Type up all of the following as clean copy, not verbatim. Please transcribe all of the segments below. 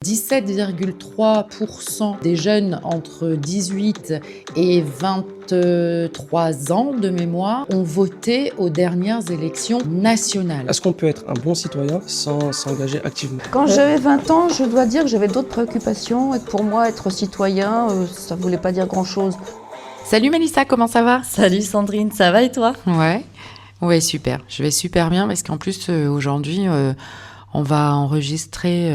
17,3% des jeunes entre 18 et 23 ans de mémoire ont voté aux dernières élections nationales. Est-ce qu'on peut être un bon citoyen sans s'engager activement ? Quand j'avais 20 ans, je dois dire que j'avais d'autres préoccupations et que pour moi, être citoyen, ça ne voulait pas dire grand-chose. Salut Mélissa, comment ça va ? Salut Sandrine, ça va et toi ? Ouais, super. Je vais super bien parce qu'en plus, aujourd'hui, on va enregistrer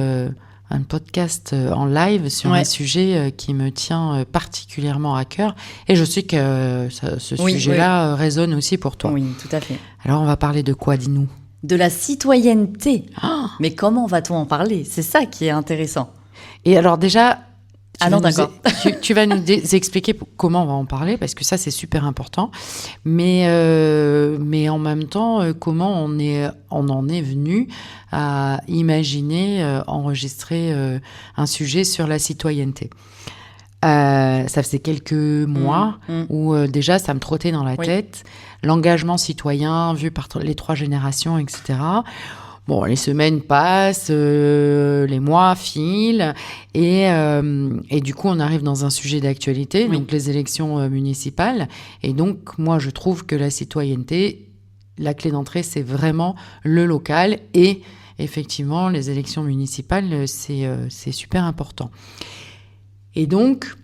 un podcast en live sur un sujet qui me tient particulièrement à cœur. Et je sais que ce sujet-là résonne aussi pour toi. Oui, tout à fait. Alors, on va parler de quoi, dis-nous ? De la citoyenneté. Mais comment va-t-on en parler ? C'est ça qui est intéressant. Et alors déjà... d'accord. Tu vas nous expliquer comment on va en parler, parce que ça, c'est super important. Mais en même temps, comment on en est venu à imaginer enregistrer un sujet sur la citoyenneté. Ça faisait quelques mois où déjà, ça me trottait dans la tête. L'engagement citoyen vu par les 3 générations, etc. Bon, les semaines passent, les mois filent, et du coup, on arrive dans un sujet d'actualité, donc les élections municipales. Et donc, moi, je trouve que la citoyenneté, la clé d'entrée, c'est vraiment le local. Et effectivement, les élections municipales, c'est super important. Et donc...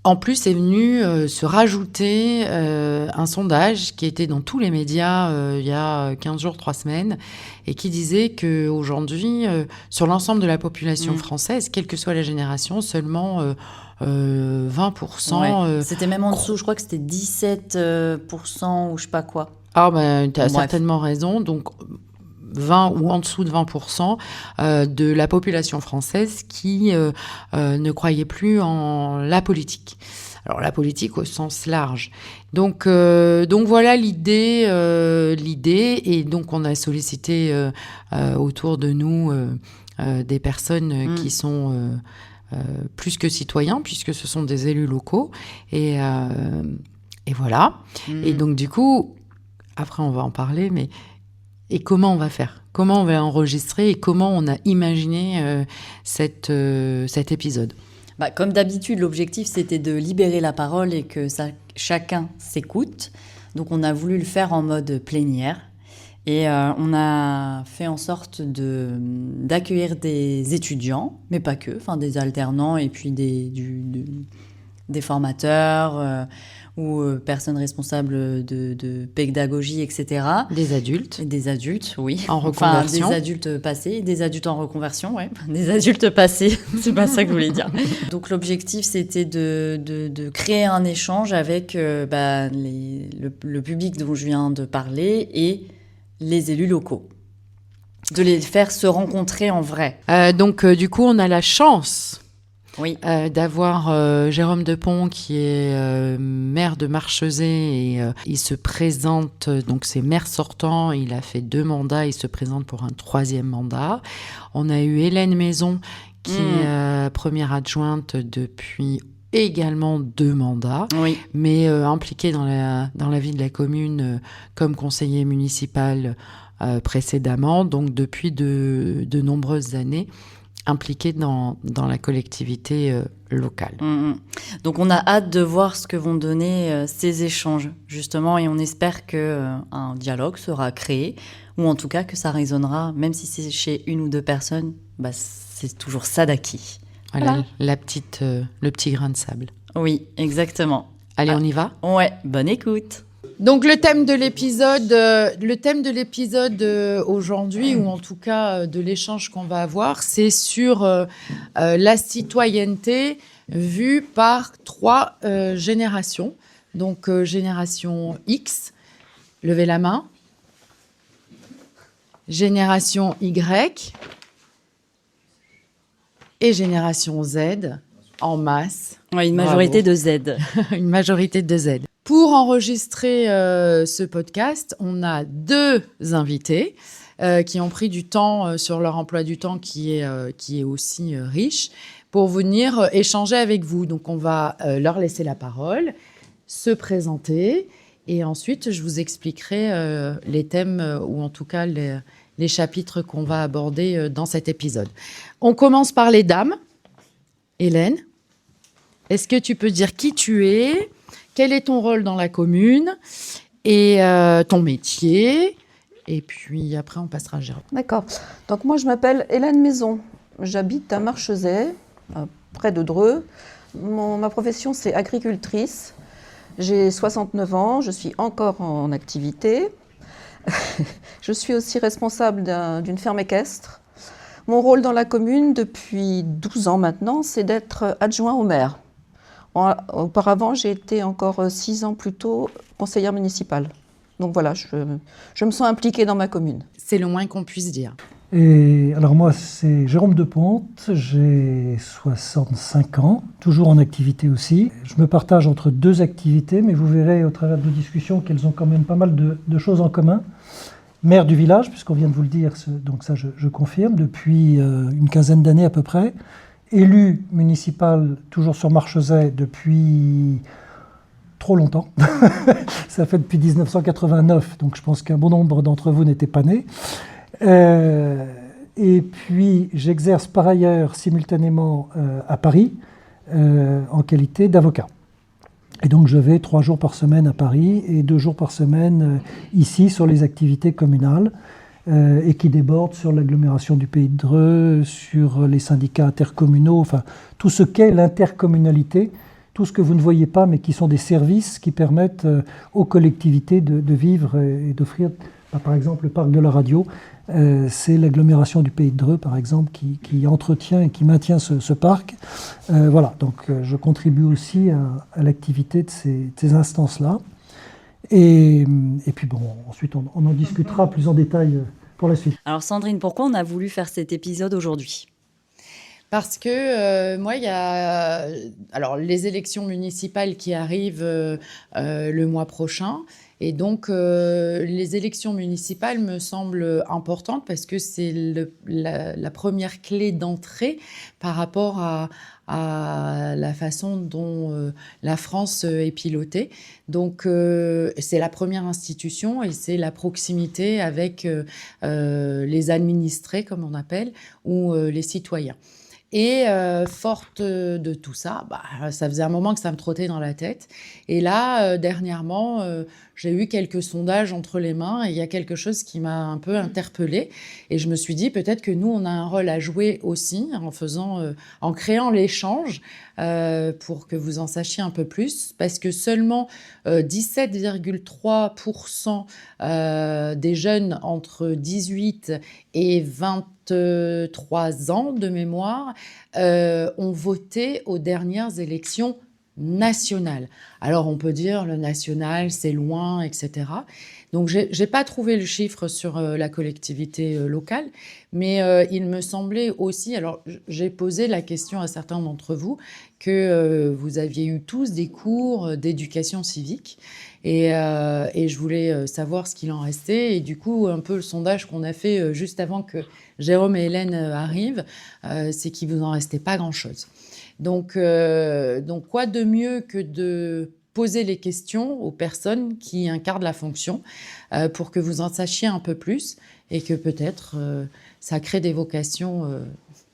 En plus, est venu se rajouter un sondage qui était dans tous les médias il y a 15 jours, 3 semaines, et qui disait qu'aujourd'hui, sur l'ensemble de la population française, quelle que soit la génération, seulement 20%... C'était même en dessous, je crois que c'était 17% ou je sais pas quoi. Ah, ben, tu as certainement raison. Donc... 20 ou en dessous de 20% de la population française qui ne croyait plus en la politique. Alors la politique au sens large. Donc voilà l'idée, et donc on a sollicité autour de nous des personnes qui sont plus que citoyens, puisque ce sont des élus locaux, et voilà. Et donc du coup, après on va en parler, mais et comment on va faire ? Comment on va enregistrer et comment on a imaginé cet épisode ? Comme d'habitude, l'objectif, c'était de libérer la parole et que chacun s'écoute. Donc, on a voulu le faire en mode plénière. Et on a fait en sorte d'accueillir des étudiants, mais pas que, des alternants et puis des formateurs... ou personnes responsables de pédagogie, etc. Des adultes. Des adultes, oui. En reconversion. Des adultes passés, des adultes en reconversion, ouais. Des adultes passés, c'est pas ça que je voulais dire. Donc l'objectif, c'était de créer un échange avec le public dont je viens de parler et les élus locaux. De les faire se rencontrer en vrai. Donc du coup, on a la chance... Oui. D'avoir Jérôme Depont qui est maire de Marchezais, et il se présente, donc c'est maire sortant, il a fait 2 mandats, il se présente pour un 3e mandat. On a eu Hélène Maison qui est première adjointe depuis également 2 mandats, mais impliquée dans la vie de la commune comme conseiller municipal précédemment, donc depuis de nombreuses années. Impliqués dans la collectivité locale. Donc on a hâte de voir ce que vont donner ces échanges, justement, et on espère qu'un dialogue sera créé, ou en tout cas que ça résonnera, même si c'est chez 1 ou 2 personnes, c'est toujours ça d'acquis. Voilà. Le petit grain de sable. Oui, exactement. Allez, on y va ? Ouais, bonne écoute. Donc le thème de l'épisode aujourd'hui, ou en tout cas de l'échange qu'on va avoir, c'est sur la citoyenneté vue par 3 générations. Donc génération X, levez la main. Génération Y et génération Z en masse. Ouais, une majorité de Z. Une majorité de Z. Pour enregistrer ce podcast, on a 2 invités qui ont pris du temps sur leur emploi du temps qui est aussi riche pour venir échanger avec vous. Donc, on va leur laisser la parole, se présenter, et ensuite, je vous expliquerai les thèmes ou en tout cas les les chapitres qu'on va aborder dans cet épisode. On commence par les dames. Hélène, est-ce que tu peux dire qui tu es, quel est ton rôle dans la commune et ton métier? Et puis après, on passera à Jérôme. D'accord. Donc moi, je m'appelle Hélène Maison. J'habite à Marchezais, près de Dreux. Ma profession, c'est agricultrice. J'ai 69 ans, je suis encore en activité. Je suis aussi responsable d'une ferme équestre. Mon rôle dans la commune, depuis 12 ans maintenant, c'est d'être adjoint au maire. Auparavant, j'ai été encore 6 ans plus tôt conseillère municipale. Donc voilà, je me sens impliquée dans ma commune. C'est le moins qu'on puisse dire. Et alors moi, c'est Jérôme Deponte, j'ai 65 ans, toujours en activité aussi. Je me partage entre 2 activités, mais vous verrez au travers de nos discussions qu'elles ont quand même pas mal de choses en commun. Maire du village, puisqu'on vient de vous le dire, donc ça je confirme, depuis une quinzaine d'années à peu près. Élu municipal, toujours sur Marchezais, depuis trop longtemps. Ça fait depuis 1989, donc je pense qu'un bon nombre d'entre vous n'étaient pas nés. Et puis j'exerce par ailleurs simultanément à Paris en qualité d'avocat. Et donc je vais 3 jours par semaine à Paris et 2 jours par semaine ici sur les activités communales et qui débordent sur l'agglomération du Pays de Dreux, sur les syndicats intercommunaux, enfin tout ce qu'est l'intercommunalité, tout ce que vous ne voyez pas mais qui sont des services qui permettent aux collectivités de vivre et d'offrir, par exemple le parc de la radio, c'est l'agglomération du Pays de Dreux par exemple qui entretient et qui maintient ce parc. Voilà, donc je contribue aussi à l'activité de ces instances-là. Et puis bon, ensuite on en discutera plus en détail pour la suite. Alors Sandrine, pourquoi on a voulu faire cet épisode aujourd'hui ? Parce que moi, il y a alors les élections municipales qui arrivent le mois prochain. Et donc, les élections municipales me semblent importantes parce que c'est la première clé d'entrée par rapport à la façon dont la France est pilotée. Donc, c'est la première institution et c'est la proximité avec les administrés, comme on appelle, ou les citoyens. Et forte de tout ça, ça faisait un moment que ça me trottait dans la tête. Et là, dernièrement, j'ai eu quelques sondages entre les mains et il y a quelque chose qui m'a un peu interpellée. Et je me suis dit, peut-être que nous, on a un rôle à jouer aussi en créant l'échange pour que vous en sachiez un peu plus. Parce que seulement 17,3% des jeunes entre 18 et 23 ans de mémoire ont voté aux dernières élections nationales. Alors on peut dire le national c'est loin, etc. Donc j'ai pas trouvé le chiffre sur la collectivité locale, mais il me semblait aussi, alors j'ai posé la question à certains d'entre vous, que vous aviez eu tous des cours d'éducation civique. Et je voulais savoir ce qu'il en restait. Et du coup, un peu le sondage qu'on a fait juste avant que Jérôme et Hélène arrivent, c'est qu'il ne vous en restait pas grand-chose. Donc, quoi de mieux que de poser les questions aux personnes qui incarnent la fonction pour que vous en sachiez un peu plus et que peut-être ça crée des vocations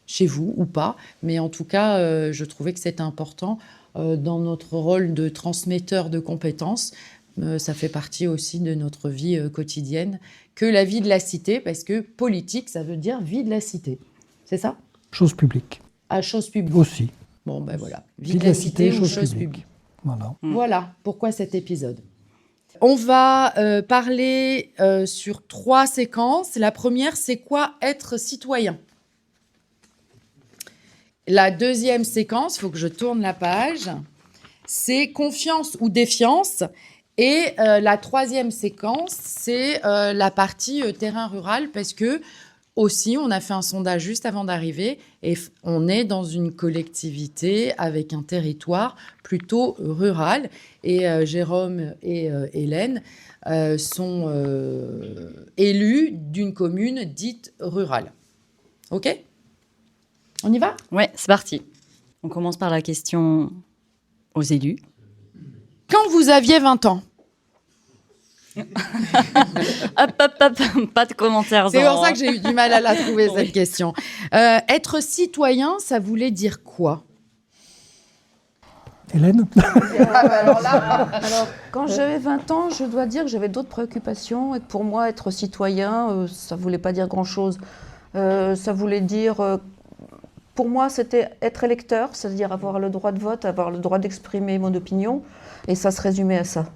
chez vous ou pas. Mais en tout cas, je trouvais que c'était important dans notre rôle de transmetteur de compétences. Ça fait partie aussi de notre vie quotidienne que la vie de la cité, parce que politique, ça veut dire vie de la cité. C'est ça ? Chose publique. Ah, chose publique. Aussi. Bon, ben voilà. Vie de la cité ou chose publique. Voilà. Voilà pourquoi cet épisode. On va parler sur 3 séquences. La première, c'est quoi être citoyen ? La deuxième séquence, il faut que je tourne la page, c'est confiance ou défiance. Et la troisième séquence, c'est la partie terrain rural, parce que aussi, on a fait un sondage juste avant d'arriver et on est dans une collectivité avec un territoire plutôt rural. Et Jérôme et Hélène sont élus d'une commune dite rurale. OK ? On y va ? Ouais, c'est parti. On commence par la question aux élus. Quand vous aviez 20 ans, Hop, pas de commentaires. C'est pour ça que j'ai eu du mal à la trouver, cette question. Être citoyen, ça voulait dire quoi? Hélène? Alors, quand j'avais 20 ans, je dois dire que j'avais d'autres préoccupations et que pour moi, être citoyen, ça ne voulait pas dire grand-chose. Ça voulait dire, pour moi, c'était être électeur, c'est-à-dire avoir le droit de vote, avoir le droit d'exprimer mon opinion, et ça se résumait à ça.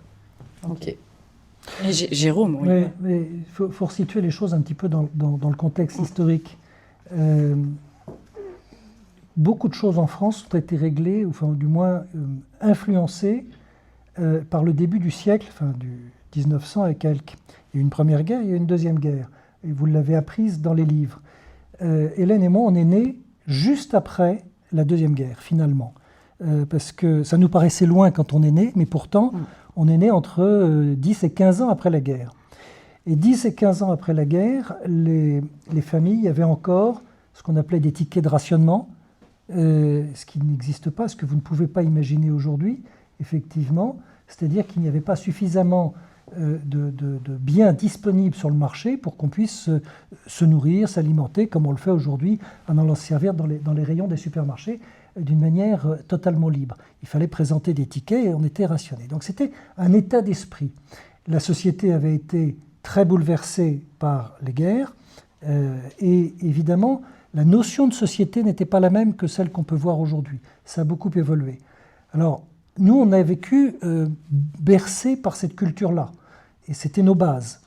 Ok. Et Jérôme, oui. Oui, mais il faut resituer les choses un petit peu dans le contexte historique. Beaucoup de choses en France ont été réglées, ou enfin, du moins influencées par le début du siècle, enfin du 1900 et quelques. Il y a eu une première guerre, il y a eu une deuxième guerre. Et vous l'avez apprise dans les livres. Hélène et moi, on est nés juste après la deuxième guerre, finalement. Parce que ça nous paraissait loin quand on est né, mais pourtant, on est né entre 10 et 15 ans après la guerre. Et 10 et 15 ans après la guerre, les familles avaient encore ce qu'on appelait des tickets de rationnement, ce qui n'existe pas, ce que vous ne pouvez pas imaginer aujourd'hui, effectivement. C'est-à-dire qu'il n'y avait pas suffisamment de biens disponibles sur le marché pour qu'on puisse se nourrir, s'alimenter, comme on le fait aujourd'hui, en allant se servir dans les rayons des supermarchés d'une manière totalement libre. Il fallait présenter des tickets et on était rationné. Donc c'était un état d'esprit. La société avait été très bouleversée par les guerres et évidemment, la notion de société n'était pas la même que celle qu'on peut voir aujourd'hui. Ça a beaucoup évolué. Alors, nous, on a vécu bercés par cette culture-là. Et c'était nos bases.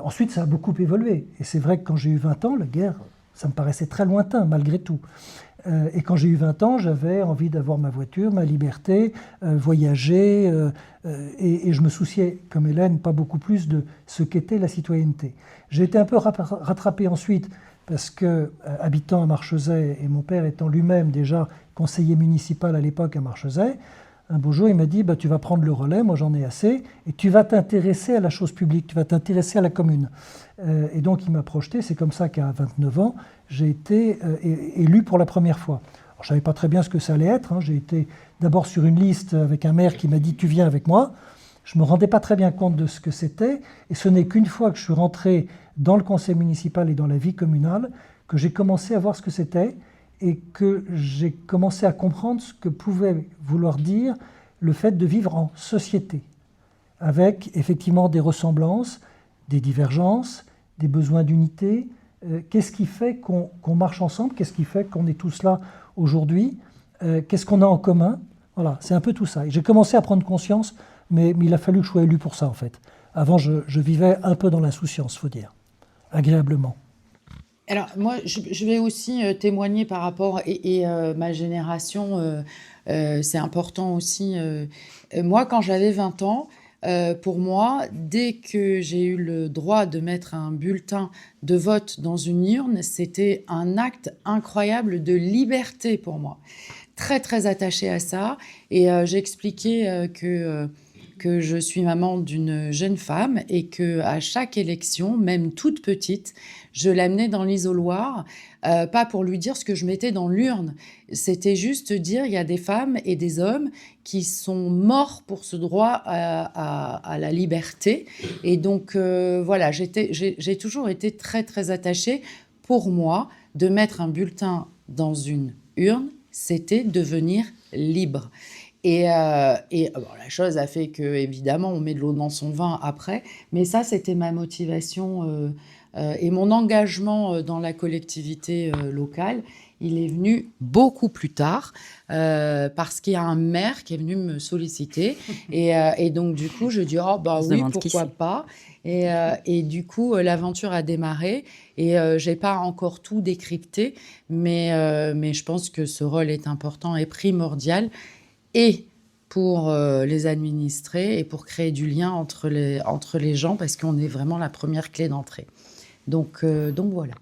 Ensuite, ça a beaucoup évolué. Et c'est vrai que quand j'ai eu 20 ans, la guerre, ça me paraissait très lointain, malgré tout. Et quand j'ai eu 20 ans, j'avais envie d'avoir ma voiture, ma liberté, voyager. Et je me souciais, comme Hélène, pas beaucoup plus de ce qu'était la citoyenneté. J'ai été un peu rattrapé ensuite, parce que, habitant à Marchezais, et mon père étant lui-même déjà conseiller municipal à l'époque à Marchezais, un beau jour, il m'a dit « Tu vas prendre le relais, moi j'en ai assez, et tu vas t'intéresser à la chose publique, tu vas t'intéresser à la commune. » Et donc il m'a projeté, c'est comme ça qu'à 29 ans, j'ai été élu pour la première fois. Alors, je ne savais pas très bien ce que ça allait être, hein. J'ai été d'abord sur une liste avec un maire qui m'a dit « Tu viens avec moi ». Je ne me rendais pas très bien compte de ce que c'était, et ce n'est qu'une fois que je suis rentré dans le conseil municipal et dans la vie communale que j'ai commencé à voir ce que c'était et que j'ai commencé à comprendre ce que pouvait vouloir dire le fait de vivre en société, avec effectivement des ressemblances, des divergences, des besoins d'unité. Qu'est-ce qui fait qu'on marche ensemble? Qu'est-ce qui fait qu'on est tous là aujourd'hui? Qu'est-ce qu'on a en commun? Voilà, c'est un peu tout ça. Et j'ai commencé à prendre conscience, mais il a fallu que je sois élu pour ça, en fait. Avant, je vivais un peu dans l'insouciance, faut dire, agréablement. Alors, moi, je vais aussi témoigner par rapport, et ma génération, c'est important aussi. Moi, quand j'avais 20 ans, pour moi, dès que j'ai eu le droit de mettre un bulletin de vote dans une urne, c'était un acte incroyable de liberté pour moi. Très, très attachée à ça. Et j'ai expliqué que je suis maman d'une jeune femme et qu'à chaque élection, même toute petite, je l'amenais dans l'isoloir, pas pour lui dire ce que je mettais dans l'urne. C'était juste dire il y a des femmes et des hommes qui sont morts pour ce droit à la liberté. Et donc, voilà, j'ai toujours été très, très attachée. Pour moi, de mettre un bulletin dans une urne, c'était devenir libre. Et bon, la chose a fait que, évidemment, on met de l'eau dans son vin après. Mais ça, c'était ma motivation et mon engagement dans la collectivité locale. Il est venu beaucoup plus tard parce qu'il y a un maire qui est venu me solliciter. Et donc, du coup, je dis, oh, bah oui, pourquoi pas. Et du coup, l'aventure a démarré. Et je n'ai pas encore tout décrypté. Mais je pense que ce rôle est important et primordial. Et pour les administrés et pour créer du lien entre les gens, parce qu'on est vraiment la première clé d'entrée. Donc voilà.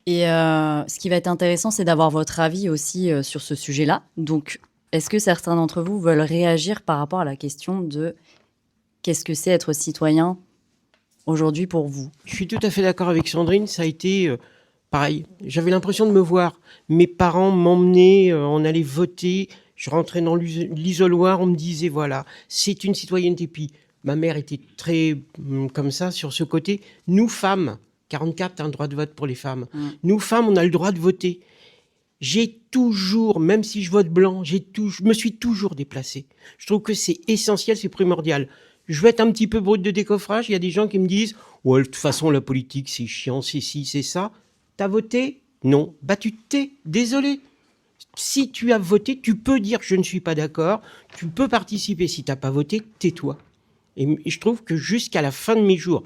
Et ce qui va être intéressant, c'est d'avoir votre avis aussi sur ce sujet-là. Donc, est-ce que certains d'entre vous veulent réagir par rapport à la question de qu'est-ce que c'est être citoyen aujourd'hui pour vous? Je suis tout à fait d'accord avec Sandrine, ça a été pareil. J'avais l'impression de me voir. Mes parents m'emmenaient, on allait voter. Je rentrais dans l'isoloir, on me disait, voilà, c'est une citoyenneté. Puis ma mère était très comme ça, sur ce côté. Nous, femmes, 44, un droit de vote pour les femmes. Nous, femmes, on a le droit de voter. J'ai toujours, même si je vote blanc, je me suis toujours déplacé. Je trouve que c'est essentiel, c'est primordial. Je vais être un petit peu brut de décoffrage. Il y a des gens qui me disent « Ouais, de toute façon, la politique, c'est chiant, c'est ci, c'est ça. » T'as voté ? Non. Bah, tu te tais. Désolé. Si tu as voté, tu peux dire « Je ne suis pas d'accord ». Tu peux participer. Si t'as pas voté, tais-toi. Et je trouve que jusqu'à la fin de mes jours,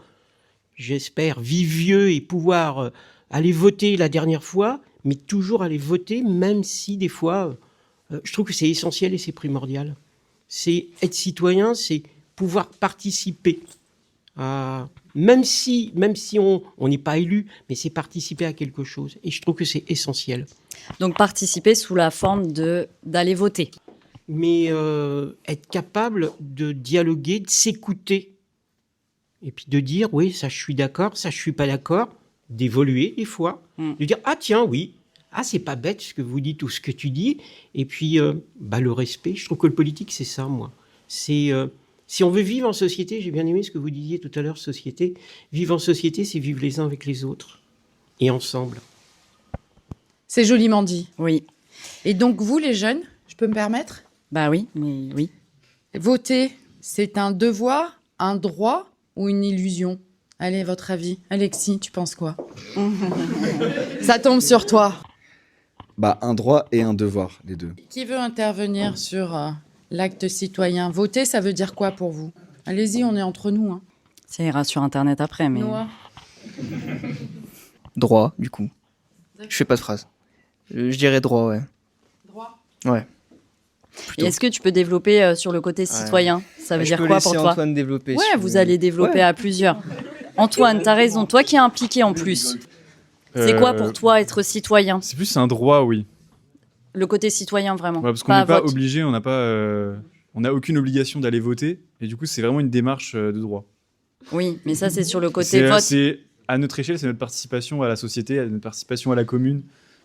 j'espère vivre vieux et pouvoir aller voter la dernière fois, mais toujours aller voter, même si des fois, je trouve que c'est essentiel et c'est primordial. C'est être citoyen, c'est pouvoir participer même si on n'est pas élu, mais c'est participer à quelque chose. Et je trouve que c'est essentiel. Donc participer sous la forme d'aller voter. Mais être capable de dialoguer, de s'écouter. Et puis de dire, oui, ça je suis d'accord, ça je suis pas d'accord. D'évoluer des fois. De dire, ah tiens, oui. Ah, c'est pas bête ce que vous dites ou ce que tu dis. Et puis, le respect. Je trouve que le politique, c'est ça, moi. C'est... si on veut vivre en société, j'ai bien aimé ce que vous disiez tout à l'heure, société. Vivre en société, c'est vivre les uns avec les autres. Et ensemble. C'est joliment dit. Oui. Et donc, vous, les jeunes, je peux me permettre ? Bah oui, mais oui. Voter, c'est un devoir, un droit ou une illusion ? Allez, votre avis. Alexis, tu penses quoi ? Ça tombe sur toi. Un droit et un devoir, les deux. Qui veut intervenir sur l'acte citoyen ? Voter, ça veut dire quoi pour vous ? Allez-y, on est entre nous. Hein. Ça ira sur Internet après, mais... Noah. Droit, du coup. Je fais pas de phrase. Je dirais droit, ouais. Droit. Ouais. Et est-ce que tu peux développer sur le côté citoyen ? Ça veut dire quoi pour toi ? Antoine développer. Ouais, vous allez développer à plusieurs. Antoine, t'as raison. Toi qui es impliqué en plus. C'est quoi pour toi être citoyen ? C'est plus un droit, oui. Le côté citoyen, vraiment. Ouais, parce qu'on n'est pas obligé, on n'a aucune obligation d'aller voter. Et du coup, c'est vraiment une démarche de droit. Oui, mais ça, c'est sur le côté vote. C'est à notre échelle, c'est notre participation à la société, notre participation à la commune,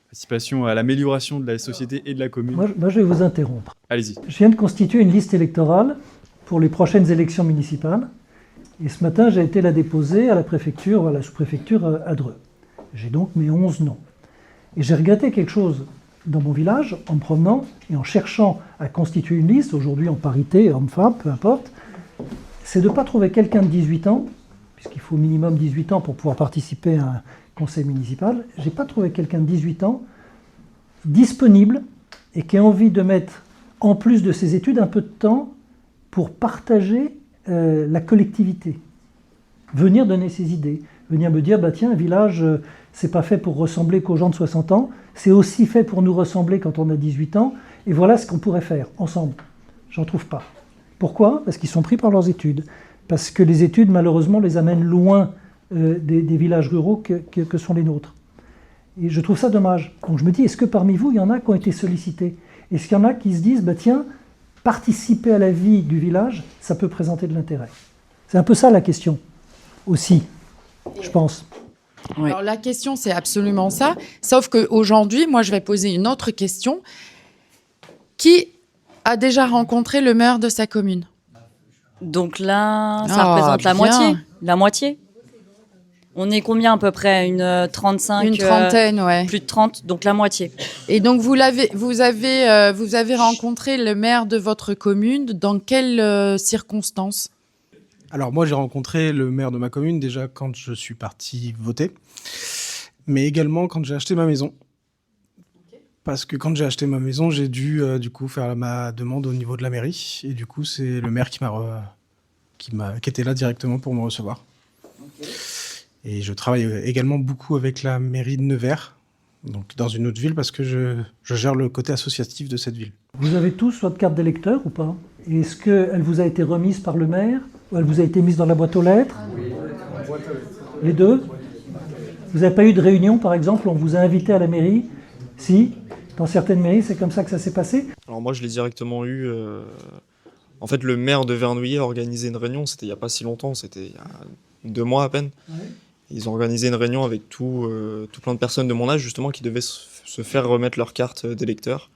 participation à l'amélioration de la société et de la commune. Moi, je vais vous interrompre. Allez-y. Je viens de constituer une liste électorale pour les prochaines élections municipales. Et ce matin, j'ai été la déposer à la préfecture, à la sous-préfecture à Dreux. J'ai donc mes 11 noms. Et j'ai regretté quelque chose dans mon village, en me promenant et en cherchant à constituer une liste, aujourd'hui en parité, homme-femme, peu importe, c'est de ne pas trouver quelqu'un de 18 ans, puisqu'il faut au minimum 18 ans pour pouvoir participer à un conseil municipal. Je n'ai pas trouvé quelqu'un de 18 ans disponible et qui a envie de mettre, en plus de ses études, un peu de temps pour partager la collectivité, venir donner ses idées, venir me dire, tiens, un village, c'est pas fait pour ressembler qu'aux gens de 60 ans, c'est aussi fait pour nous ressembler quand on a 18 ans, et voilà ce qu'on pourrait faire ensemble. J'en trouve pas. Pourquoi ? Parce qu'ils sont pris par leurs études, parce que les études, malheureusement, les amènent loin des villages ruraux que sont les nôtres. Et je trouve ça dommage. Donc je me dis, est-ce que parmi vous, il y en a qui ont été sollicités ? Est-ce qu'il y en a qui se disent, tiens, participer à la vie du village, ça peut présenter de l'intérêt. C'est un peu ça la question, aussi, je pense. Oui. Alors la question, c'est absolument ça. Sauf qu'aujourd'hui, moi, je vais poser une autre question. Qui a déjà rencontré le maire de sa commune ? Donc là, ça représente la moitié. La moitié. On est combien à peu près ? Une 35 ? Une trentaine, ouais. Plus de 30, donc la moitié. Et donc vous avez rencontré le maire de votre commune dans quelles circonstances ? Alors moi j'ai rencontré le maire de ma commune déjà quand je suis parti voter, mais également quand j'ai acheté ma maison. Parce que quand j'ai acheté ma maison, j'ai dû du coup faire ma demande au niveau de la mairie, et du coup c'est le maire qui était là directement pour me recevoir. Okay. Et je travaille également beaucoup avec la mairie de Nevers, donc dans une autre ville, parce que je gère le côté associatif de cette ville. Vous avez tous votre carte d'électeur ou pas ? Et est-ce qu'elle vous a été remise par le maire ou elle vous a été mise dans la boîte aux lettres ? Oui, les deux ? Vous n'avez pas eu de réunion, par exemple, on vous a invité à la mairie ? Si ? Dans certaines mairies, c'est comme ça que ça s'est passé ? Alors moi, je l'ai directement eu... En fait, le maire de Vernouillet a organisé une réunion, c'était il n'y a pas si longtemps, c'était il y a 2 mois à peine. Ouais. Ils ont organisé une réunion avec tout plein de personnes de mon âge, justement, qui devaient se faire remettre leur carte d'électeur.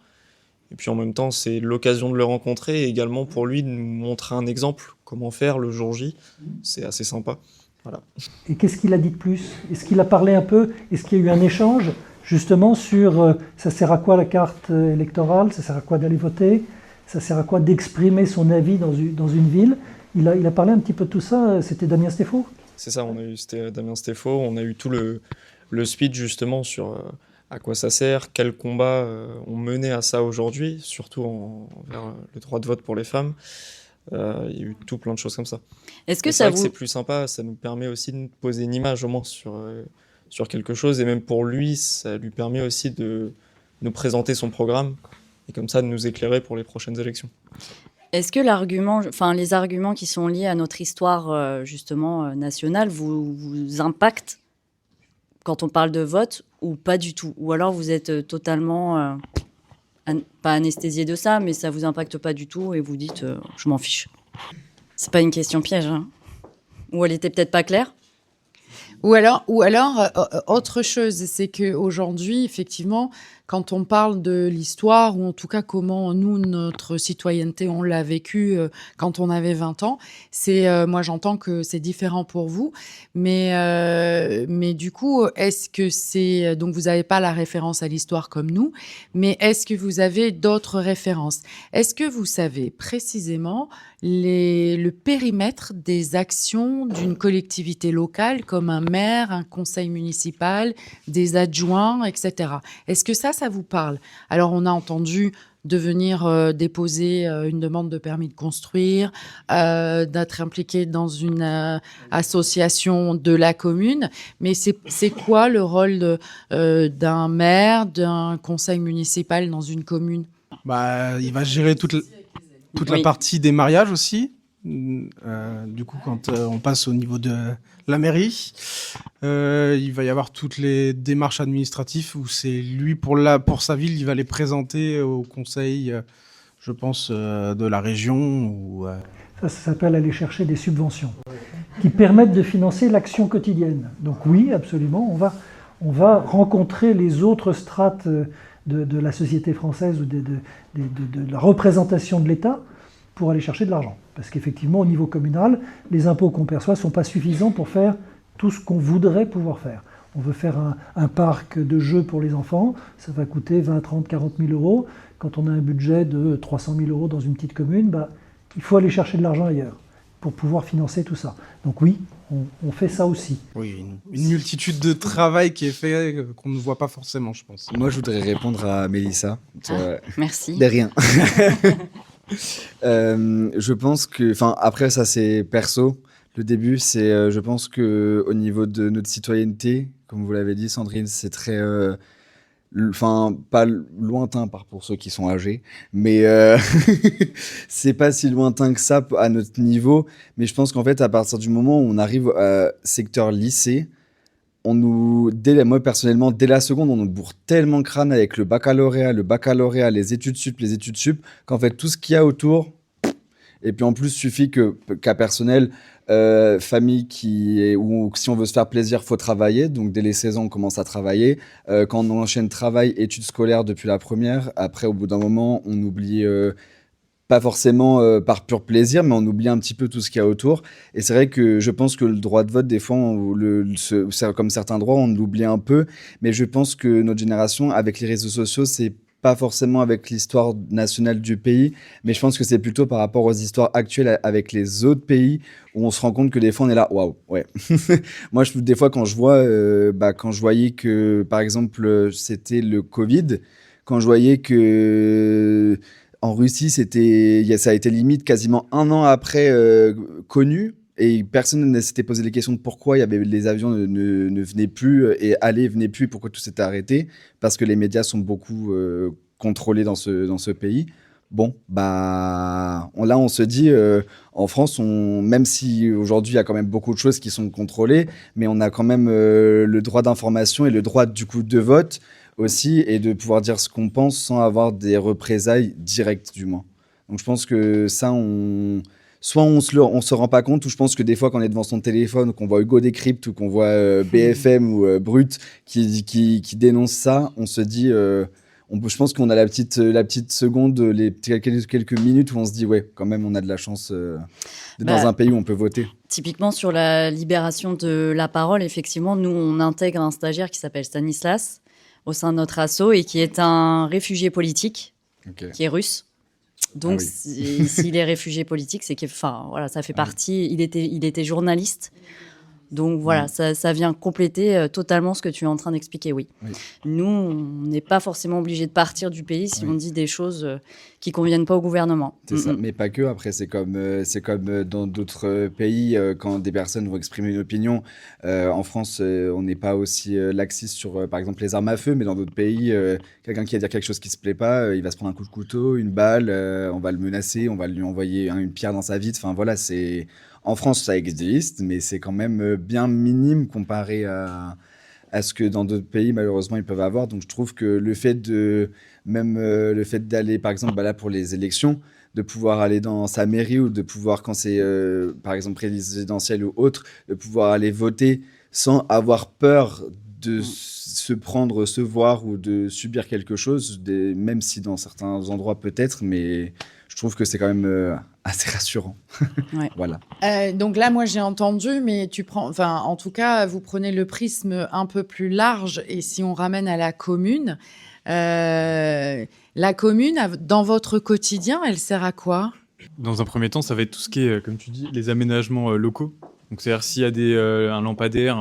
Et puis en même temps, c'est l'occasion de le rencontrer et également pour lui de nous montrer un exemple, comment faire le jour J. C'est assez sympa. Voilà. Et qu'est-ce qu'il a dit de plus? Est-ce qu'il a parlé un peu? Est-ce qu'il y a eu un échange justement sur ça sert à quoi la carte électorale? Ça sert à quoi d'aller voter? Ça sert à quoi d'exprimer son avis dans une ville? Il a parlé un petit peu de tout ça. C'était Damien Stéphaux? C'est ça, c'était Damien Stéphaux. On a eu tout le speech justement sur à quoi ça sert, quels combats ont mené à ça aujourd'hui, surtout vers le droit de vote pour les femmes. Il y a eu tout plein de choses comme ça. Est-ce que c'est vrai que c'est plus sympa, ça nous permet aussi de poser une image au moins sur quelque chose, et même pour lui, ça lui permet aussi de nous présenter son programme, et comme ça de nous éclairer pour les prochaines élections. Est-ce que les arguments qui sont liés à notre histoire justement nationale vous impactent quand on parle de vote ou pas du tout? Ou alors vous êtes totalement, pas anesthésié de ça, mais ça vous impacte pas du tout et vous dites je m'en fiche. C'est pas une question piège, hein. Ou elle était peut-être pas claire? Ou alors, autre chose, c'est qu'aujourd'hui, effectivement, quand on parle de l'histoire, ou en tout cas comment nous, notre citoyenneté, on l'a vécu quand on avait 20 ans, moi j'entends que c'est différent pour vous, mais du coup, est-ce que donc vous n'avez pas la référence à l'histoire comme nous, mais est-ce que vous avez d'autres références? Est-ce que vous savez précisément le périmètre des actions d'une collectivité locale comme un maire, un conseil municipal, des adjoints, etc. Est-ce que ça vous parle? Alors, on a entendu de venir déposer une demande de permis de construire, d'être impliqué dans une association de la commune, mais c'est quoi le rôle d'un maire, d'un conseil municipal dans une commune? Il va gérer toute la partie des mariages aussi. Du coup, quand on passe au niveau de la mairie, il va y avoir toutes les démarches administratives où c'est lui, pour sa ville, il va les présenter au conseil, je pense, de la région. Ça s'appelle aller chercher des subventions qui permettent de financer l'action quotidienne. Donc oui, absolument, on va rencontrer les autres strates de la société française ou de la représentation de l'État pour aller chercher de l'argent. Parce qu'effectivement, au niveau communal, les impôts qu'on perçoit ne sont pas suffisants pour faire tout ce qu'on voudrait pouvoir faire. On veut faire un parc de jeux pour les enfants, ça va coûter 20, 30, 40 000 euros. Quand on a un budget de 300 000 euros dans une petite commune, il faut aller chercher de l'argent ailleurs pour pouvoir financer tout ça. Donc oui, on fait ça aussi. Oui, une multitude de travail qui est fait qu'on ne voit pas forcément, je pense. Moi, je voudrais répondre à Mélissa. Merci. De rien. Je pense que, après ça c'est perso. Le début, c'est, je pense que au niveau de notre citoyenneté, comme vous l'avez dit, Sandrine, c'est très, pas lointain pour ceux qui sont âgés, mais c'est pas si lointain que ça à notre niveau. Mais je pense qu'en fait, à partir du moment où on arrive à secteur lycée, moi personnellement, dès la seconde, on nous bourre tellement le crâne avec le baccalauréat, les études sup, qu'en fait, tout ce qu'il y a autour, et puis en plus, suffit qu'à personnel, famille où si on veut se faire plaisir, faut travailler. Donc dès les 16 ans, on commence à travailler. Quand on enchaîne travail, études scolaires depuis la première, après, au bout d'un moment, on oublie... pas forcément par pur plaisir, mais on oublie un petit peu tout ce qu'il y a autour. Et c'est vrai que je pense que le droit de vote, des fois, comme certains droits, on l'oublie un peu. Mais je pense que notre génération, avec les réseaux sociaux, c'est pas forcément avec l'histoire nationale du pays, mais je pense que c'est plutôt par rapport aux histoires actuelles avec les autres pays, où on se rend compte que des fois, on est là, waouh, ouais. Moi, des fois, quand je voyais que, par exemple, c'était le Covid, quand je voyais que... En Russie, ça a été limite quasiment un an après connu, et personne ne s'était posé les questions de pourquoi les avions ne venaient plus et venaient plus, pourquoi tout s'était arrêté, parce que les médias sont beaucoup contrôlés dans ce pays. Bon, là on se dit, en France, même si aujourd'hui il y a quand même beaucoup de choses qui sont contrôlées, mais on a quand même le droit d'information et le droit du coup de vote aussi, et de pouvoir dire ce qu'on pense sans avoir des représailles directes du moins. Donc je pense que ça, soit on se rend pas compte, ou je pense que des fois quand on est devant son téléphone, qu'on voit Hugo Décrypte ou qu'on voit BFM ou Brut qui dénonce ça, on se dit je pense qu'on a la petite seconde, quelques minutes où on se dit, ouais, quand même, on a de la chance d'être dans un pays où on peut voter. Typiquement, sur la libération de la parole, effectivement, nous, on intègre un stagiaire qui s'appelle Stanislas au sein de notre asso et qui est un réfugié politique, qui est russe. Donc, s'il est réfugié politique, c'est que, voilà, ça fait partie. Il était journaliste. Donc voilà, ça vient compléter totalement ce que tu es en train d'expliquer, oui. Nous, on n'est pas forcément obligé de partir du pays si on dit des choses qui ne conviennent pas au gouvernement. C'est ça, mais pas que. Après, c'est comme dans d'autres pays, quand des personnes vont exprimer une opinion. En France, on n'est pas aussi laxiste sur, par exemple, les armes à feu, mais dans d'autres pays, quelqu'un qui va dire quelque chose qui ne se plaît pas, il va se prendre un coup de couteau, une balle, on va le menacer, on va lui envoyer une pierre dans sa vitre. Enfin voilà, c'est... En France, ça existe, mais c'est quand même bien minime comparé à ce que dans d'autres pays, malheureusement, ils peuvent avoir. Donc, je trouve que le fait d'aller, par exemple, là, pour les élections, de pouvoir aller dans sa mairie ou de pouvoir, quand c'est, par exemple, présidentiel ou autre, de pouvoir aller voter sans avoir peur de se voir ou de subir quelque chose, même si dans certains endroits peut-être, mais je trouve que c'est quand même assez rassurant. Voilà. Donc là, moi, j'ai entendu, mais en tout cas, vous prenez le prisme un peu plus large. Et si on ramène à la commune, la commune, dans votre quotidien, elle sert à quoi ? Dans un premier temps, ça va être tout ce qui est, comme tu dis, les aménagements locaux. Donc, c'est-à-dire s'il y a un lampadaire,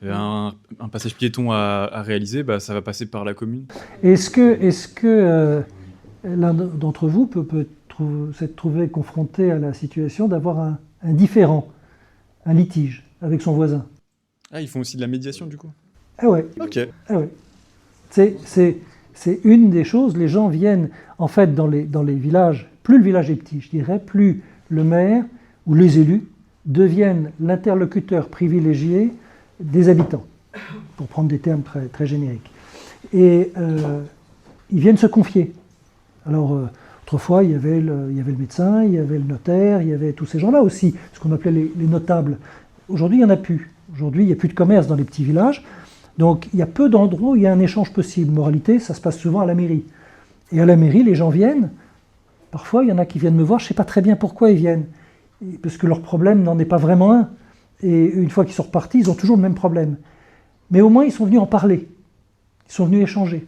un passage piéton à réaliser, ça va passer par la commune. Est-ce que l'un d'entre vous peut s'être trouvé confronté à la situation d'avoir un différend, un litige avec son voisin? Ah, ils font aussi de la médiation, du coup? Ah ouais. Ok. Ah ouais. C'est une des choses, les gens viennent, en fait, dans les villages, plus le village est petit, je dirais, plus le maire ou les élus deviennent l'interlocuteur privilégié des habitants, pour prendre des termes très, très génériques. Et ils viennent se confier. Alors, autrefois, il y avait le médecin, il y avait le notaire, il y avait tous ces gens-là aussi, ce qu'on appelait les notables. Aujourd'hui, il n'y en a plus. Aujourd'hui, il n'y a plus de commerce dans les petits villages. Donc, il y a peu d'endroits où il y a un échange possible. Moralité, ça se passe souvent à la mairie. Et à la mairie, les gens viennent. Parfois, il y en a qui viennent me voir, je ne sais pas très bien pourquoi ils viennent. Parce que leur problème n'en est pas vraiment un. Et une fois qu'ils sont repartis, ils ont toujours le même problème. Mais au moins, ils sont venus en parler. Ils sont venus échanger.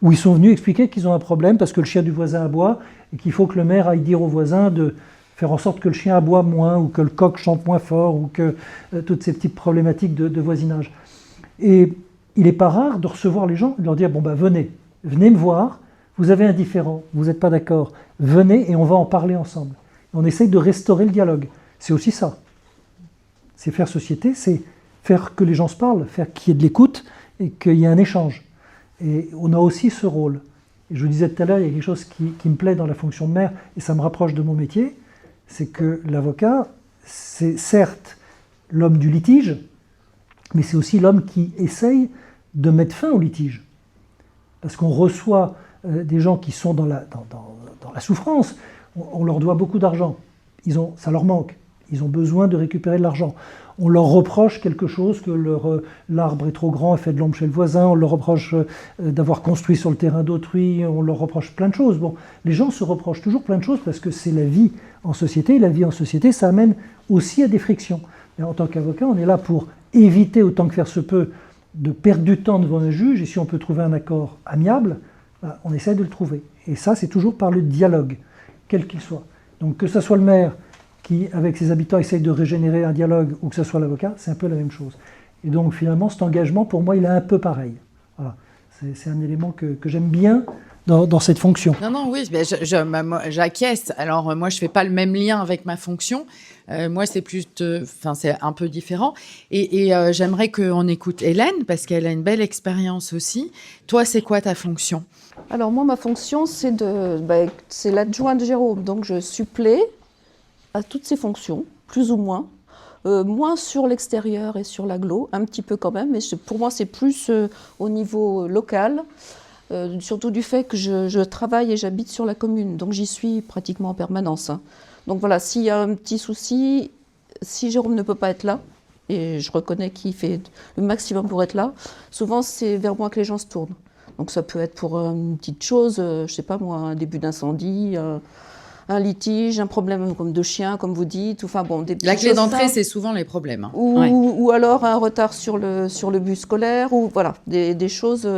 Ou ils sont venus expliquer qu'ils ont un problème parce que le chien du voisin aboie et qu'il faut que le maire aille dire au voisin de faire en sorte que le chien aboie moins ou que le coq chante moins fort ou que toutes ces petites problématiques de voisinage. Et il n'est pas rare de recevoir les gens et de leur dire « bon venez me voir, vous avez un différend, vous n'êtes pas d'accord, venez et on va en parler ensemble ». On essaye de restaurer le dialogue. C'est aussi ça. C'est faire société, c'est faire que les gens se parlent, faire qu'il y ait de l'écoute et qu'il y ait un échange. Et on a aussi ce rôle. Et je vous disais tout à l'heure, il y a quelque chose qui me plaît dans la fonction de maire, et ça me rapproche de mon métier, c'est que l'avocat, c'est certes l'homme du litige, mais c'est aussi l'homme qui essaye de mettre fin au litige. Parce qu'on reçoit des gens qui sont dans la souffrance, on leur doit beaucoup d'argent, ça leur manque, ils ont besoin de récupérer de l'argent. On leur reproche quelque chose, que l'arbre est trop grand et fait de l'ombre chez le voisin, on leur reproche d'avoir construit sur le terrain d'autrui, on leur reproche plein de choses. Bon, les gens se reprochent toujours plein de choses parce que c'est la vie en société, et la vie en société, ça amène aussi à des frictions. Mais en tant qu'avocat, on est là pour éviter autant que faire se peut de perdre du temps devant un juge, et si on peut trouver un accord amiable, on essaie de le trouver. Et ça, c'est toujours par le dialogue, quel qu'il soit. Donc que ce soit le maire qui, avec ses habitants, essaye de régénérer un dialogue, ou que ce soit l'avocat, c'est un peu la même chose. Et donc, finalement, cet engagement, pour moi, il est un peu pareil. Voilà. C'est un élément que j'aime bien dans cette fonction. Non, oui, j'acquiesce. Alors, moi, je ne fais pas le même lien avec ma fonction. Moi, c'est c'est un peu différent. Et j'aimerais qu'on écoute Hélène, parce qu'elle a une belle expérience aussi. Toi, c'est quoi ta fonction ? Alors, moi, ma fonction, c'est l'adjoint de Jérôme. Donc, je supplée à toutes ces fonctions, plus ou moins. Moins sur l'extérieur et sur l'agglo, un petit peu quand même, mais pour moi, c'est plus au niveau local. Surtout du fait que je travaille et j'habite sur la commune, donc j'y suis pratiquement en permanence. Donc voilà, s'il y a un petit souci, si Jérôme ne peut pas être là, et je reconnais qu'il fait le maximum pour être là, souvent c'est vers moi que les gens se tournent. Donc ça peut être pour une petite chose, je sais pas moi, un début d'incendie, un litige, un problème comme de chien, comme vous dites. Enfin bon, La clé d'entrée, c'est souvent les problèmes. Hein. Ou alors un retard sur le bus scolaire, ou voilà, des choses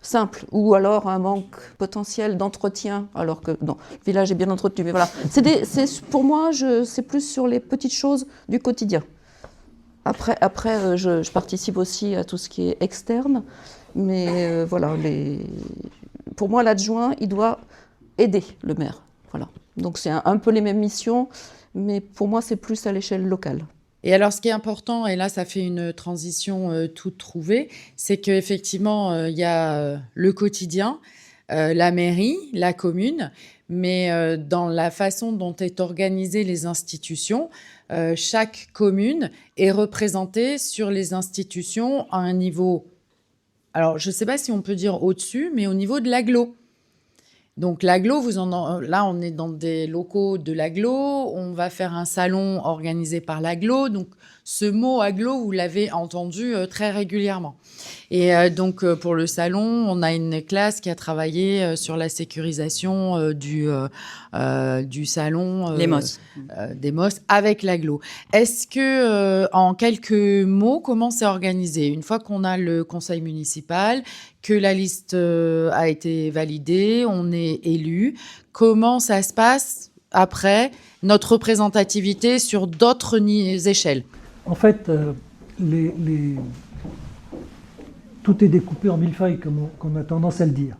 simples. Ou alors un manque potentiel d'entretien, alors que non, le village est bien entretenu. Mais voilà, pour moi, c'est plus sur les petites choses du quotidien. Après je participe aussi à tout ce qui est externe, mais voilà, pour moi, l'adjoint, il doit aider le maire. Voilà. Donc c'est un peu les mêmes missions, mais pour moi, c'est plus à l'échelle locale. Et alors, ce qui est important, et là, ça fait une transition toute trouvée, c'est qu'effectivement, il y a le quotidien, la mairie, la commune, mais dans la façon dont est organisée les institutions, chaque commune est représentée sur les institutions à un niveau, alors je ne sais pas si on peut dire au-dessus, mais au niveau de l'agglo. Donc l'agglo, là on est dans des locaux de l'agglo, on va faire un salon organisé par l'agglo, donc ce mot agglo, vous l'avez entendu très régulièrement. Et donc pour le salon, on a une classe qui a travaillé sur la sécurisation du salon des MOS avec l'agglo. Est-ce que en quelques mots, comment c'est organisé? Une fois qu'on a le conseil municipal, que la liste a été validée, on est élu. Comment ça se passe après notre représentativité sur d'autres échelles? En fait, tout est découpé en millefeuilles, comme on a tendance à le dire.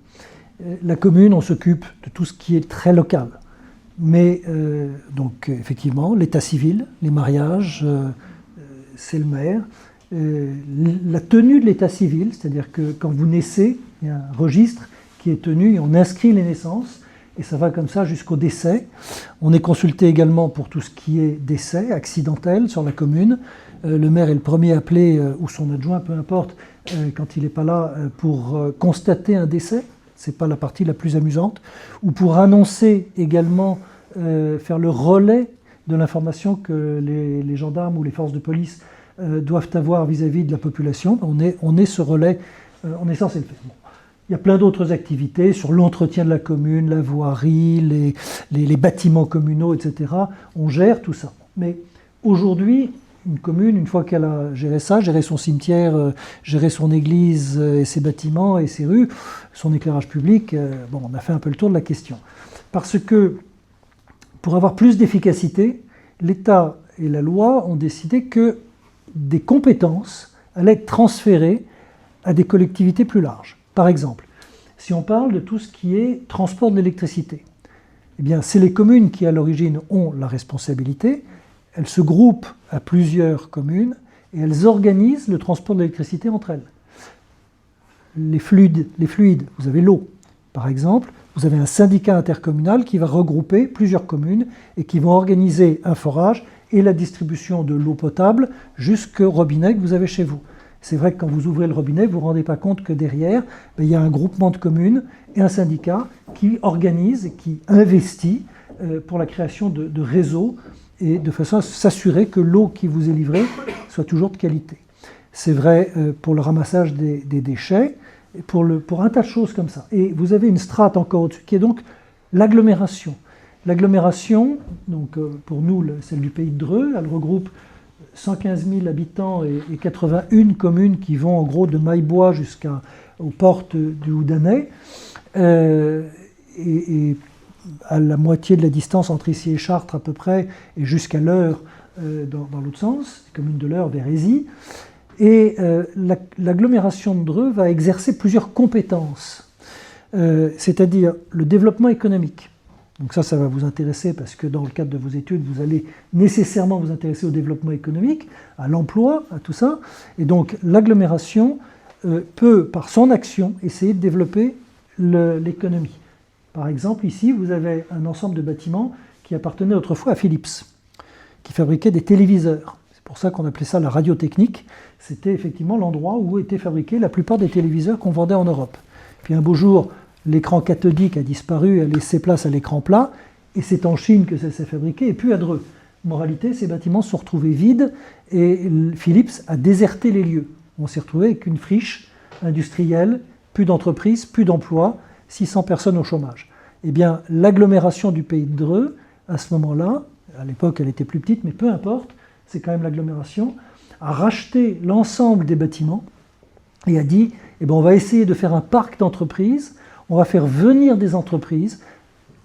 La commune, on s'occupe de tout ce qui est très local. Mais donc, effectivement, l'état civil, les mariages, c'est le maire. La tenue de l'état civil, c'est-à-dire que quand vous naissez, il y a un registre qui est tenu et on inscrit les naissances et ça va comme ça jusqu'au décès. On est consulté également pour tout ce qui est décès accidentel sur la commune. Le maire est le premier appelé, ou son adjoint, peu importe, quand il n'est pas là, pour constater un décès. Ce n'est pas la partie la plus amusante. Ou pour annoncer également, faire le relais de l'information que les gendarmes ou les forces de police doivent avoir vis-à-vis de la population. On est ce relais, on est censé le faire. Bon. Il y a plein d'autres activités sur l'entretien de la commune, la voirie, les bâtiments communaux, etc. On gère tout ça. Mais aujourd'hui, une commune, une fois qu'elle a géré ça, géré son cimetière, géré son église et ses bâtiments et ses rues, son éclairage public, on a fait un peu le tour de la question. Parce que pour avoir plus d'efficacité, l'État et la loi ont décidé que des compétences allaient être transférées à des collectivités plus larges. Par exemple, si on parle de tout ce qui est transport de l'électricité, eh bien, c'est les communes qui, à l'origine, ont la responsabilité. Elles se groupent à plusieurs communes et elles organisent le transport de l'électricité entre elles. Les fluides, vous avez l'eau, par exemple. Vous avez un syndicat intercommunal qui va regrouper plusieurs communes et qui vont organiser un forage et la distribution de l'eau potable jusqu'au robinet que vous avez chez vous. C'est vrai que quand vous ouvrez le robinet, vous ne vous rendez pas compte que derrière, il y a un groupement de communes et un syndicat qui organise et qui investit pour la création de réseaux et de façon à s'assurer que l'eau qui vous est livrée soit toujours de qualité. C'est vrai pour le ramassage des déchets, pour un tas de choses comme ça. Et vous avez une strate encore au-dessus qui est donc l'agglomération. L'agglomération, donc pour nous, celle du pays de Dreux, elle regroupe 115 000 habitants et 81 communes qui vont en gros de Maillebois jusqu'aux portes du Houdanais. Et à la moitié de la distance entre ici et Chartres à peu près, et jusqu'à l'Eure dans l'autre sens, les communes de l'Eure, Vérézy. Et l'agglomération de Dreux va exercer plusieurs compétences, c'est-à-dire le développement économique. Donc ça va vous intéresser parce que dans le cadre de vos études, vous allez nécessairement vous intéresser au développement économique, à l'emploi, à tout ça. Et donc l'agglomération peut, par son action, essayer de développer l'économie. Par exemple, ici, vous avez un ensemble de bâtiments qui appartenait autrefois à Philips, qui fabriquait des téléviseurs. C'est pour ça qu'on appelait ça la radiotechnique. C'était effectivement l'endroit où étaient fabriqués la plupart des téléviseurs qu'on vendait en Europe. Puis un beau jour, l'écran cathodique a disparu, a laissé place à l'écran plat, et c'est en Chine que ça s'est fabriqué, et puis à Dreux. Moralité, ces bâtiments se sont retrouvés vides, et Philips a déserté les lieux. On s'est retrouvé avec une friche industrielle, plus d'entreprises, plus d'emplois, 600 personnes au chômage. Eh bien, l'agglomération du Pays de Dreux, à ce moment-là, à l'époque elle était plus petite, mais peu importe, c'est quand même l'agglomération, a racheté l'ensemble des bâtiments et a dit, eh bien, on va essayer de faire un parc d'entreprises, on va faire venir des entreprises,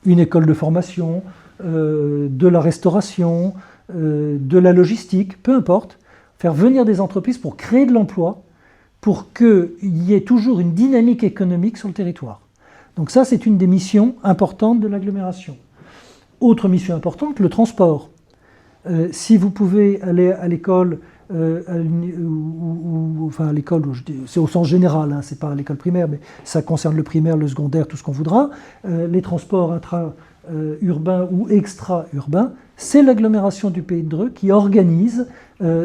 une école de formation, de la restauration, de la logistique, peu importe, faire venir des entreprises pour créer de l'emploi, pour qu'il y ait toujours une dynamique économique sur le territoire. Donc ça, c'est une des missions importantes de l'agglomération. Autre mission importante, le transport. Si vous pouvez aller à l'école, enfin à l'école, c'est au sens général, hein, c'est pas à l'école primaire, mais ça concerne le primaire, le secondaire, tout ce qu'on voudra, les transports intra-urbains ou extra-urbains, c'est l'agglomération du Pays de Dreux qui organise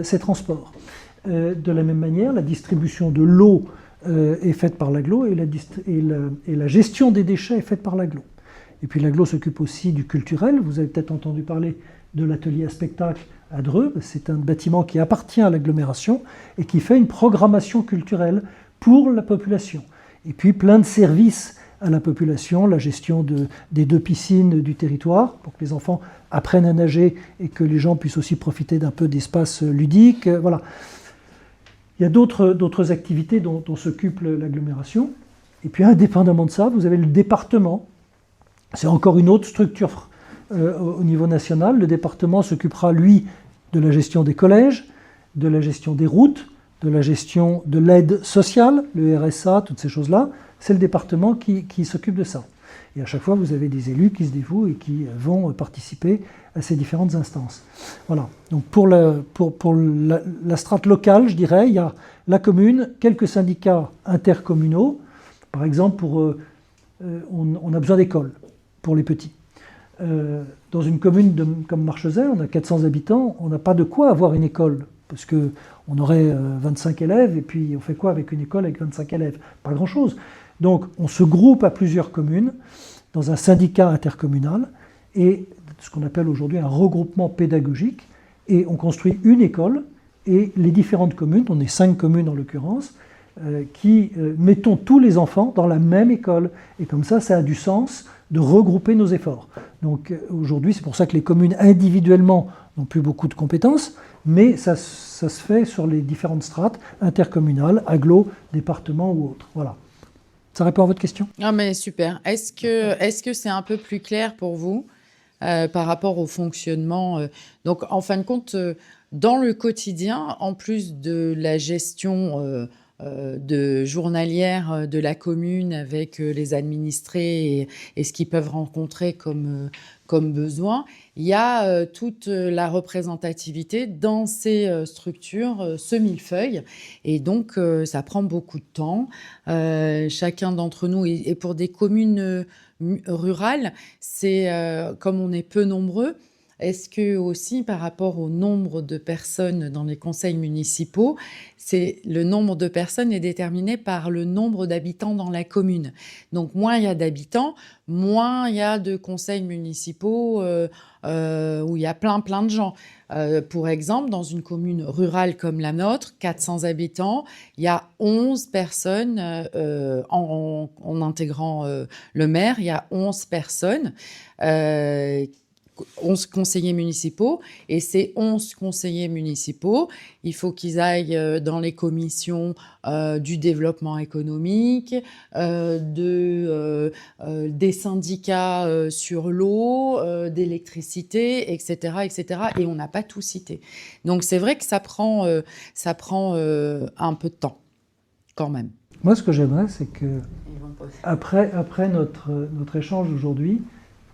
ces transports. De la même manière, la distribution de l'eau est faite par l'agglo et la gestion des déchets est faite par l'agglo. Et puis l'agglo s'occupe aussi du culturel. Vous avez peut-être entendu parler de l'atelier à spectacle à Dreux. C'est un bâtiment qui appartient à l'agglomération et qui fait une programmation culturelle pour la population. Et puis plein de services à la population, la gestion des 2 piscines du territoire pour que les enfants apprennent à nager et que les gens puissent aussi profiter d'un peu d'espace ludique. Voilà. Il y a d'autres activités dont s'occupe l'agglomération. Et puis indépendamment de ça, vous avez le département. C'est encore une autre structure au niveau national. Le département s'occupera, lui, de la gestion des collèges, de la gestion des routes, de la gestion de l'aide sociale, le RSA, toutes ces choses-là. C'est le département qui s'occupe de ça. Et à chaque fois, vous avez des élus qui se dévouent et qui vont participer à ces différentes instances. Voilà. Donc pour la strate locale, je dirais, il y a la commune, quelques syndicats intercommunaux. Par exemple, on a besoin d'écoles pour les petits. Dans une commune comme Marchezais, on a 400 habitants, on n'a pas de quoi avoir une école, parce qu'on aurait 25 élèves, et puis on fait quoi avec une école avec 25 élèves? Pas grand-chose. Donc on se groupe à plusieurs communes, dans un syndicat intercommunal, et ce qu'on appelle aujourd'hui un regroupement pédagogique, et on construit une école, et les différentes communes, on est 5 communes en l'occurrence, qui mettons tous les enfants dans la même école. Et comme ça a du sens de regrouper nos efforts. Donc aujourd'hui, c'est pour ça que les communes individuellement n'ont plus beaucoup de compétences, mais ça se fait sur les différentes strates intercommunales, agglo, département ou autres. Voilà. Ça répond à votre question? Ah mais super. Est-ce que c'est un peu plus clair pour vous par rapport au fonctionnement Donc en fin de compte, dans le quotidien, en plus de la gestion de journalière de la commune avec les administrés et ce qu'ils peuvent rencontrer comme besoin, il y a toute la représentativité dans ces structures, ce millefeuille. Et donc, ça prend beaucoup de temps. Chacun d'entre nous, et pour des communes rurales, c'est comme on est peu nombreux, est-ce que aussi par rapport au nombre de personnes dans les conseils municipaux, le nombre de personnes est déterminé par le nombre d'habitants dans la commune. Donc moins il y a d'habitants, moins il y a de conseils municipaux où il y a plein de gens. Pour exemple, dans une commune rurale comme la nôtre, 400 habitants, il y a 11 personnes, en intégrant le maire, il y a 11 personnes 11 conseillers municipaux, et ces 11 conseillers municipaux, il faut qu'ils aillent dans les commissions du développement économique, des syndicats sur l'eau, d'électricité, etc., etc. Et on n'a pas tout cité. Donc c'est vrai que ça prend un peu de temps, quand même. Moi, ce que j'aimerais, c'est que après notre échange aujourd'hui,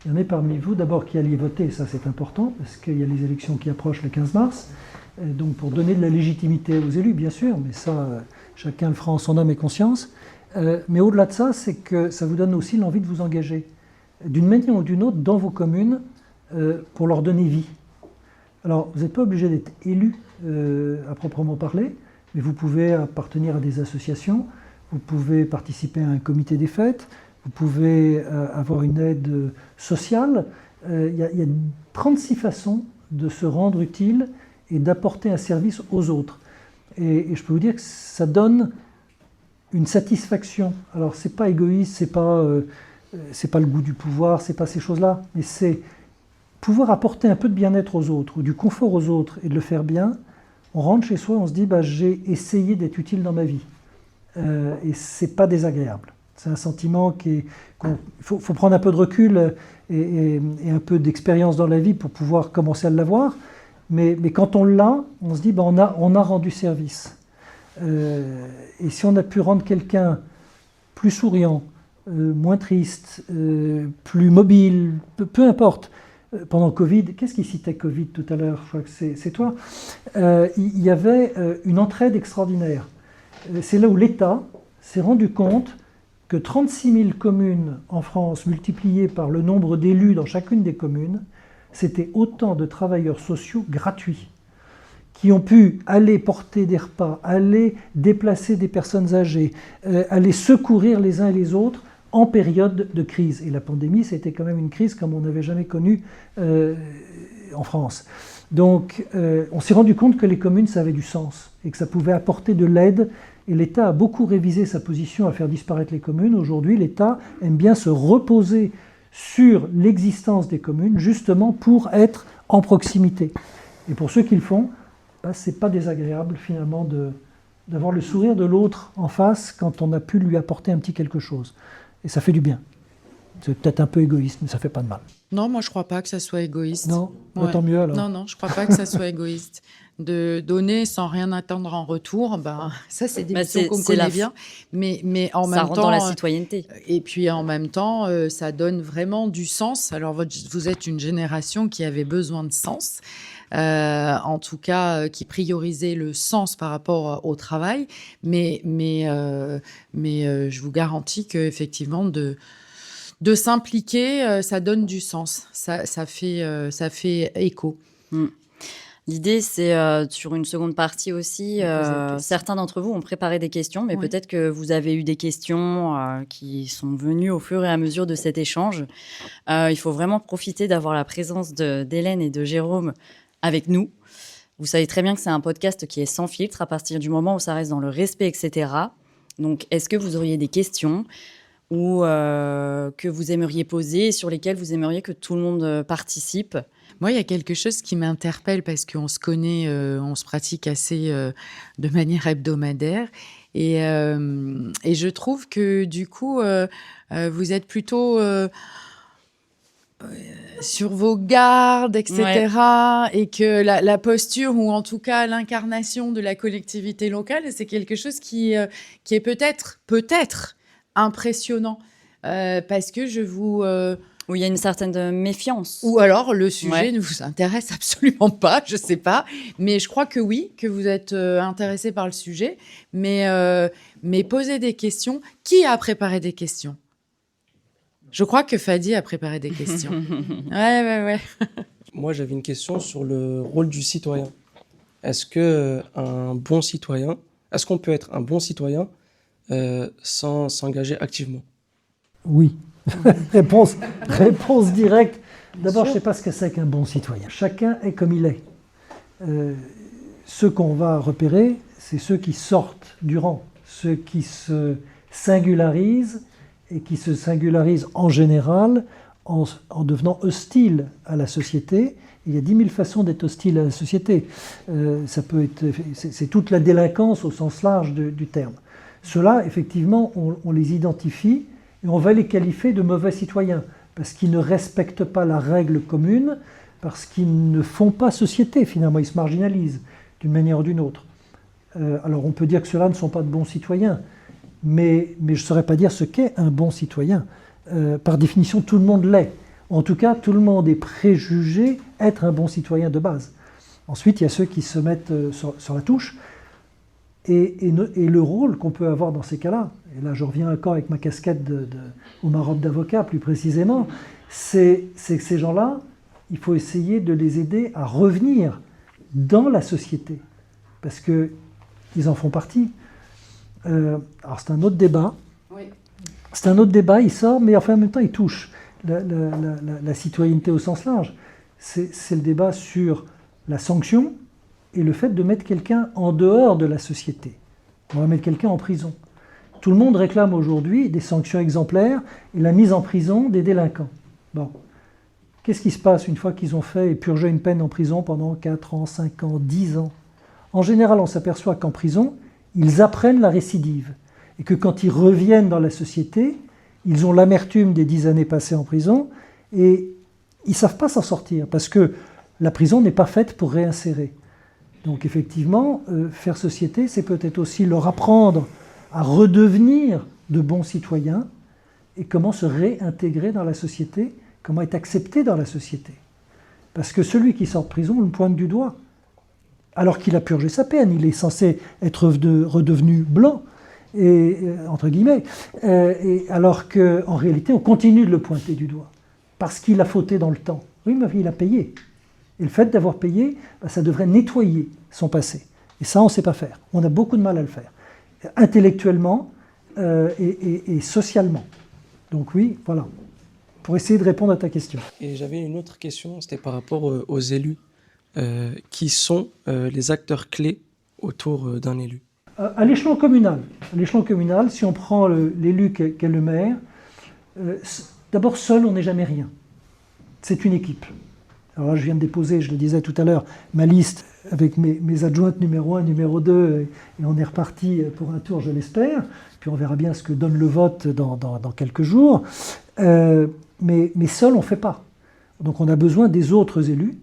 il y en a parmi vous, d'abord, qui alliez voter, ça c'est important, parce qu'il y a les élections qui approchent le 15 mars, donc pour donner de la légitimité aux élus, bien sûr, mais ça, chacun le fera en son âme et conscience. Mais au-delà de ça, c'est que ça vous donne aussi l'envie de vous engager, d'une manière ou d'une autre, dans vos communes, pour leur donner vie. Alors, vous n'êtes pas obligé d'être élu à proprement parler, mais vous pouvez appartenir à des associations, vous pouvez participer à un comité des fêtes, vous pouvez avoir une aide sociale. Il y a 36 façons de se rendre utile et d'apporter un service aux autres. Et je peux vous dire que ça donne une satisfaction. Alors, c'est pas égoïste, c'est pas le goût du pouvoir, c'est pas ces choses-là, mais c'est pouvoir apporter un peu de bien-être aux autres, ou du confort aux autres, et de le faire bien. On rentre chez soi, on se dit, j'ai essayé d'être utile dans ma vie. Et c'est pas désagréable. C'est un sentiment faut prendre un peu de recul et un peu d'expérience dans la vie pour pouvoir commencer à l'avoir. Mais quand on l'a, on se dit, on a rendu service. Et si on a pu rendre quelqu'un plus souriant, moins triste, plus mobile, peu importe. Pendant Covid, qu'est-ce qui citait Covid tout à l'heure? Je crois que c'est toi. Il y avait une entraide extraordinaire. C'est là où l'État s'est rendu compte que 36 000 communes en France, multipliées par le nombre d'élus dans chacune des communes, c'était autant de travailleurs sociaux gratuits qui ont pu aller porter des repas, aller déplacer des personnes âgées, aller secourir les uns et les autres en période de crise. Et la pandémie, c'était quand même une crise comme on n'avait jamais connue en France. Donc, on s'est rendu compte que les communes, ça avait du sens et que ça pouvait apporter de l'aide. Et l'État a beaucoup révisé sa position à faire disparaître les communes. Aujourd'hui, l'État aime bien se reposer sur l'existence des communes, justement pour être en proximité. Et pour ceux qui le font, c'est pas désagréable finalement d'avoir le sourire de l'autre en face quand on a pu lui apporter un petit quelque chose. Et ça fait du bien. C'est peut-être un peu égoïste, mais ça fait pas de mal. Non, moi je crois pas que ça soit égoïste. Non, tant mieux alors. Non, je crois pas que ça soit égoïste. De donner sans rien attendre en retour, ça c'est des missions qu'on connaît bien, mais en même temps, ça rentre dans la citoyenneté. Et puis en même temps, ça donne vraiment du sens. Alors vous êtes une génération qui avait besoin de sens, en tout cas qui priorisait le sens par rapport au travail, mais je vous garantis que effectivement de s'impliquer, ça donne du sens, ça fait écho. L'idée, c'est sur une seconde partie aussi, certains d'entre vous ont préparé des questions, mais peut-être que vous avez eu des questions qui sont venues au fur et à mesure de cet échange. Il faut vraiment profiter d'avoir la présence d'Hélène et de Jérôme avec nous. Vous savez très bien que c'est un podcast qui est sans filtre à partir du moment où ça reste dans le respect, etc. Donc, est-ce que vous auriez des questions ou que vous aimeriez poser, sur lesquelles vous aimeriez que tout le monde participe? Moi, il y a quelque chose qui m'interpelle parce qu'on se connaît, on se pratique assez de manière hebdomadaire. Et je trouve que du coup, vous êtes plutôt sur vos gardes, etc. Ouais. Et que la posture, ou en tout cas l'incarnation de la collectivité locale, c'est quelque chose qui est peut-être impressionnant. Parce que je vous... où il y a une certaine méfiance. Ou alors le sujet ne vous intéresse absolument pas, je ne sais pas. Mais je crois que oui, que vous êtes intéressé par le sujet. Mais posez des questions. Qui a préparé des questions? Je crois que Fadi a préparé des questions. Ouais. Moi, j'avais une question sur le rôle du citoyen. Est-ce qu'on peut être un bon citoyen sans s'engager activement? Oui. réponse directe. D'abord, je ne sais pas ce que c'est qu'un bon citoyen. Chacun est comme il est. Ceux qu'on va repérer, c'est ceux qui sortent du rang, ceux qui se singularisent et qui se singularisent en général en devenant hostiles à la société. Il y a 10 000 façons d'être hostile à la société. C'est toute la délinquance au sens large du terme. Ceux-là, effectivement, on les identifie. Et on va les qualifier de mauvais citoyens, parce qu'ils ne respectent pas la règle commune, parce qu'ils ne font pas société, finalement, ils se marginalisent d'une manière ou d'une autre. Alors on peut dire que ceux-là ne sont pas de bons citoyens, mais je ne saurais pas dire ce qu'est un bon citoyen. Par définition, tout le monde l'est. En tout cas, tout le monde est préjugé être un bon citoyen de base. Ensuite, il y a ceux qui se mettent sur la touche, et le rôle qu'on peut avoir dans ces cas-là, et là je reviens encore avec ma casquette ou ma robe d'avocat plus précisément, c'est que ces gens-là, il faut essayer de les aider à revenir dans la société, parce qu'ils en font partie. Alors c'est un autre débat, il sort, mais enfin en même temps il touche la citoyenneté au sens large. C'est le débat sur la sanction, et le fait de mettre quelqu'un en dehors de la société. On va mettre quelqu'un en prison. Tout le monde réclame aujourd'hui des sanctions exemplaires et la mise en prison des délinquants. Bon. Qu'est-ce qui se passe une fois qu'ils ont fait et purgé une peine en prison pendant 4 ans, 5 ans, 10 ans? En général, on s'aperçoit qu'en prison, ils apprennent la récidive. Et que quand ils reviennent dans la société, ils ont l'amertume des 10 années passées en prison et ils ne savent pas s'en sortir parce que la prison n'est pas faite pour réinsérer. Donc effectivement, faire société, c'est peut-être aussi leur apprendre à redevenir de bons citoyens et comment se réintégrer dans la société, comment être accepté dans la société. Parce que celui qui sort de prison, on le pointe du doigt. Alors qu'il a purgé sa peine, il est censé être redevenu blanc, entre guillemets, et alors qu'en réalité, on continue de le pointer du doigt, parce qu'il a fauté dans le temps. Oui, mais il a payé. Et le fait d'avoir payé, ça devrait nettoyer son passé. Et ça, on ne sait pas faire. On a beaucoup de mal à le faire, intellectuellement et socialement. Donc oui, voilà, pour essayer de répondre à ta question. Et j'avais une autre question, c'était par rapport aux élus. Qui sont les acteurs clés autour d'un élu? À l'échelon communal, si on prend l'élu qu'est le maire, d'abord seul on n'est jamais rien. C'est une équipe. Alors là je viens de déposer, je le disais tout à l'heure, ma liste avec mes adjointes numéro 1, numéro 2, et on est reparti pour un tour je l'espère, puis on verra bien ce que donne le vote dans quelques jours. Mais seul on ne fait pas. Donc on a besoin des autres élus.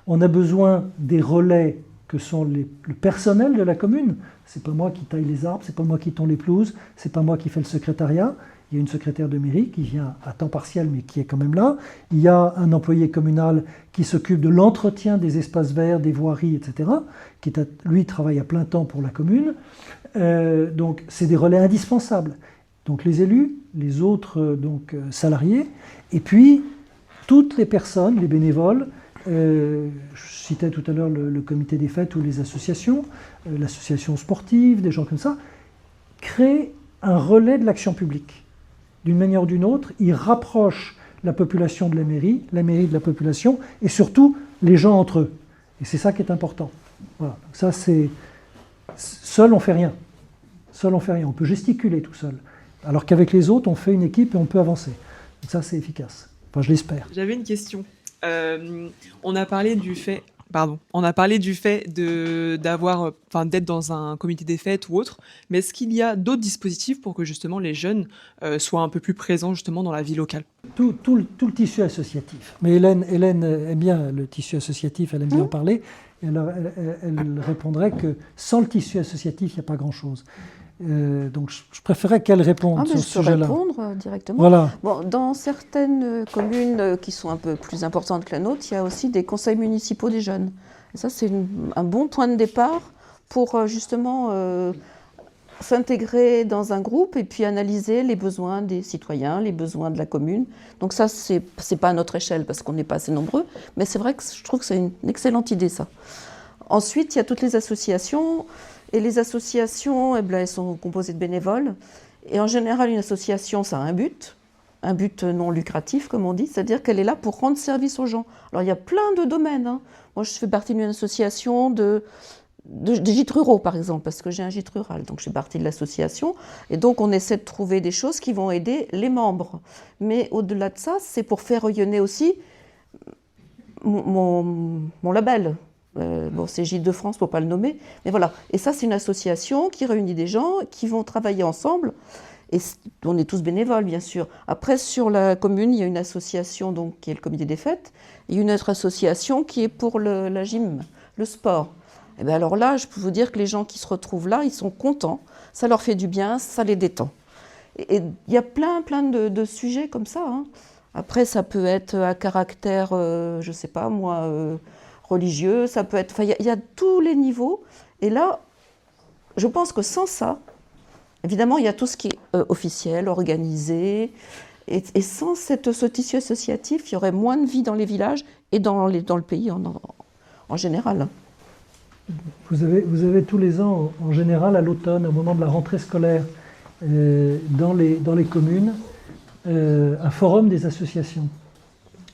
On a besoin des relais que sont le personnel de la commune. C'est pas moi qui taille les arbres, c'est pas moi qui tond les pelouses, c'est pas moi qui fais le secrétariat. Il y a une secrétaire de mairie qui vient à temps partiel mais qui est quand même là. Il y a un employé communal qui s'occupe de l'entretien des espaces verts, des voiries, etc. Lui travaille à plein temps pour la commune. Donc c'est des relais indispensables. Donc les élus, les autres salariés, et puis toutes les personnes, les bénévoles. Je citais tout à l'heure le comité des fêtes ou les associations, l'association sportive, des gens comme ça, créent un relais de l'action publique. D'une manière ou d'une autre, ils rapprochent la population de la mairie de la population, et surtout les gens entre eux. Et c'est ça qui est important. Voilà. Donc ça, c'est... Seul, on ne fait rien. Seul, on fait rien. On peut gesticuler tout seul. Alors qu'avec les autres, on fait une équipe et on peut avancer. Donc ça, c'est efficace. Enfin, je l'espère. J'avais une question. On a parlé du fait d'être dans un comité des fêtes ou autre, mais est-ce qu'il y a d'autres dispositifs pour que justement les jeunes soient un peu plus présents justement dans la vie locale? Tout le tissu associatif. Mais Hélène aime bien le tissu associatif, elle aime bien en parler. Et alors elle répondrait que sans le tissu associatif, il n'y a pas grand-chose. Donc je préférais qu'elle réponde sur ce sujet-là. Je peux répondre directement. Voilà. Bon, dans certaines communes qui sont un peu plus importantes que la nôtre, il y a aussi des conseils municipaux des jeunes. Et ça, c'est un bon point de départ pour justement s'intégrer dans un groupe et puis analyser les besoins des citoyens, les besoins de la commune. Donc ça, c'est pas à notre échelle parce qu'on n'est pas assez nombreux, mais c'est vrai que je trouve que c'est une excellente idée, ça. Ensuite, il y a toutes les associations. Et les associations, elles sont composées de bénévoles. Et en général, une association, ça a un but non lucratif, comme on dit, c'est-à-dire qu'elle est là pour rendre service aux gens. Alors, il y a plein de domaines. Hein. Moi, je fais partie d'une association des gîtes ruraux, par exemple, parce que j'ai un gîte rural. Donc, je fais partie de l'association. Et donc, on essaie de trouver des choses qui vont aider les membres. Mais au-delà de ça, c'est pour faire rayonner aussi mon label. C'est Gîtes de France pour ne pas le nommer, mais voilà. Et ça, c'est une association qui réunit des gens qui vont travailler ensemble. Et on est tous bénévoles, bien sûr. Après, sur la commune, il y a une association donc, qui est le comité des fêtes, et une autre association qui est pour la gym, le sport. Et bien alors là, je peux vous dire que les gens qui se retrouvent là, ils sont contents, ça leur fait du bien, ça les détend. Et il y a plein de sujets comme ça. Hein. Après, ça peut être à caractère, je ne sais pas moi... religieux, ça peut être... Enfin, il y a tous les niveaux. Et là, je pense que sans ça, évidemment, il y a tout ce qui est officiel, organisé. Et sans ce tissu associatif, il y aurait moins de vie dans les villages et dans le pays en général. Vous avez tous les ans, en général, à l'automne, au moment de la rentrée scolaire, dans les communes, un forum des associations.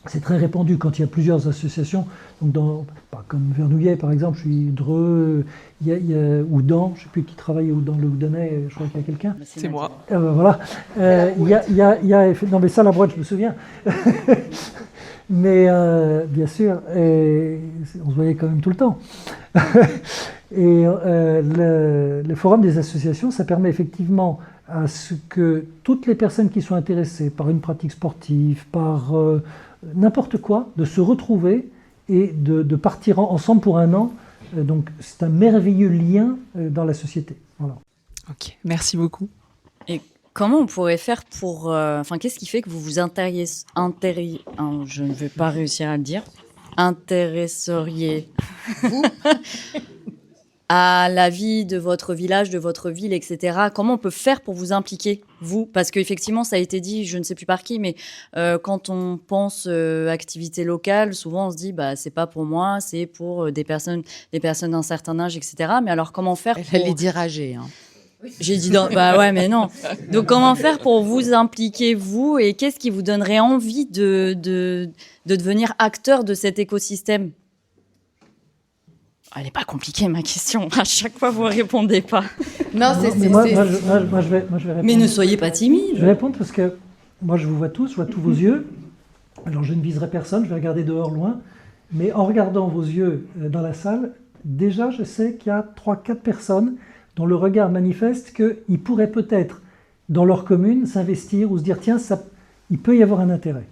c'est très répandu quand il y a plusieurs associations. Donc comme Vernouillet, par exemple, je suis Dreux, il y a Oudan, je ne sais plus qui travaille dans le Oudanais, je crois qu'il y a quelqu'un. C'est moi. Voilà. Non, mais ça, la boîte, je me souviens. Mais bien sûr, on se voyait quand même tout le temps. Et le forum des associations, ça permet effectivement à ce que toutes les personnes qui sont intéressées par une pratique sportive, par n'importe quoi, de se retrouver et de partir ensemble pour un an. Donc c'est un merveilleux lien dans la société. Voilà. Ok, merci beaucoup. Et comment on pourrait faire pour... qu'est-ce qui fait que vous vous je ne vais pas réussir à le dire. Intéresseriez vous à la vie de votre village, de votre ville, etc. Comment on peut faire pour vous impliquer, vous? Parce qu'effectivement, ça a été dit, je ne sais plus par qui, mais quand on pense activité locale, souvent on se dit, c'est pas pour moi, c'est pour des personnes d'un certain âge, etc. Mais alors, comment faire pour... Elle allait dire âgé, hein. J'ai dit, ouais, mais non. Donc, comment faire pour vous impliquer, vous, et qu'est-ce qui vous donnerait envie de devenir acteur de cet écosystème? Elle n'est pas compliquée, ma question. À chaque fois, vous ne répondez pas. Non, moi, je vais répondre. Mais ne soyez pas timide. Je vais répondre parce que moi, je vous vois tous, je vois tous vos yeux. Alors, je ne viserai personne, je vais regarder dehors loin. Mais en regardant vos yeux dans la salle, déjà, je sais qu'il y a 3-4 personnes dont le regard manifeste qu'ils pourraient peut-être, dans leur commune, s'investir ou se dire, tiens, il peut y avoir un intérêt.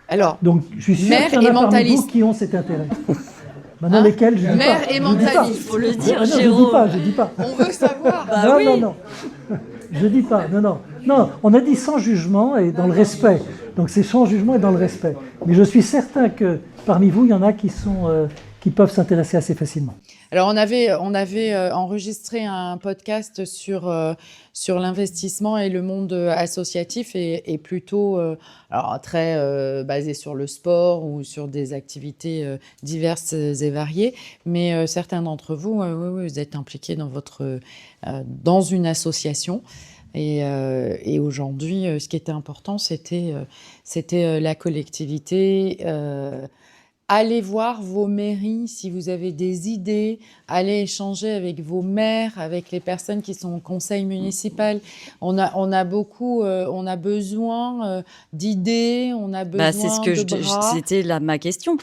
Alors, donc, je suis sûr qu'il y en a parmi vous qui ont cet intérêt. Maintenant, lesquels, je dis pas. Mère et mentaliste, il faut le dire, Jérôme. Je dis pas. On veut savoir. Non. Je dis pas. Non, on a dit sans jugement et dans le respect. Donc c'est sans jugement et dans le respect. Mais je suis certain que parmi vous, il y en a qui peuvent s'intéresser assez facilement. Alors on avait enregistré un podcast sur l'investissement et le monde associatif et plutôt très basé sur le sport ou sur des activités diverses et variées. Mais certains d'entre vous, vous êtes impliqués dans une association. Et aujourd'hui, ce qui était important, c'était la collectivité. Allez voir vos mairies si vous avez des idées, allez échanger avec vos maires, avec les personnes qui sont au conseil municipal. On a besoin d'idées, on a besoin de bras. C'était ma question.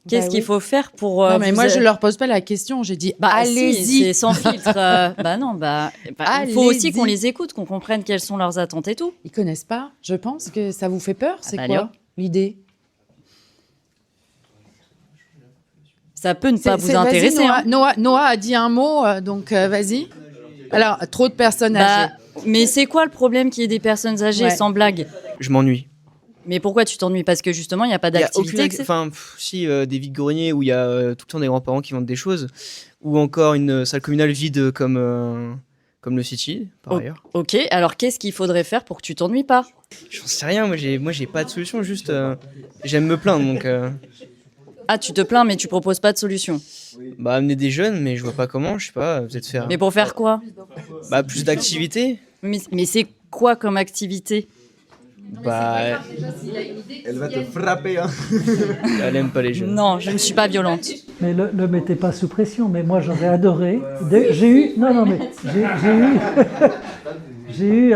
Qu'est-ce qu'il faut faire pour... non, mais moi, je leur pose pas la question. J'ai dit, allez-y. Si, c'est sans filtre. Il faut aussi qu'on les écoute, qu'on comprenne quelles sont leurs attentes et tout. Ils connaissent pas. Je pense que ça vous fait peur. C'est quoi l'idée? Ça peut ne pas vous intéresser. Noah a dit un mot, donc vas-y. Alors, trop de personnes âgées. Mais c'est quoi le problème qu'il y ait des personnes âgées, sans blague? Je m'ennuie. Mais pourquoi tu t'ennuies? Parce que justement, il n'y a pas d'activité. Des vides-greniers où il y a tout le temps des grands-parents qui vendent des choses, ou encore une salle communale vide comme le City, par ailleurs. Ok, alors qu'est-ce qu'il faudrait faire pour que tu t'ennuies pas? J'en sais rien, moi j'ai pas de solution, juste j'aime me plaindre, donc... Ah, tu te plains, mais tu proposes pas de solution. Amener des jeunes, mais je vois pas comment, je sais pas, peut-être faire... Mais pour faire quoi? Plus d'activités. Mais c'est quoi comme activité? Elle va te frapper, hein. Elle aime pas les jeunes. Non, je ne suis pas violente. Mais ne mettez pas sous pression, mais moi j'aurais adoré... J'ai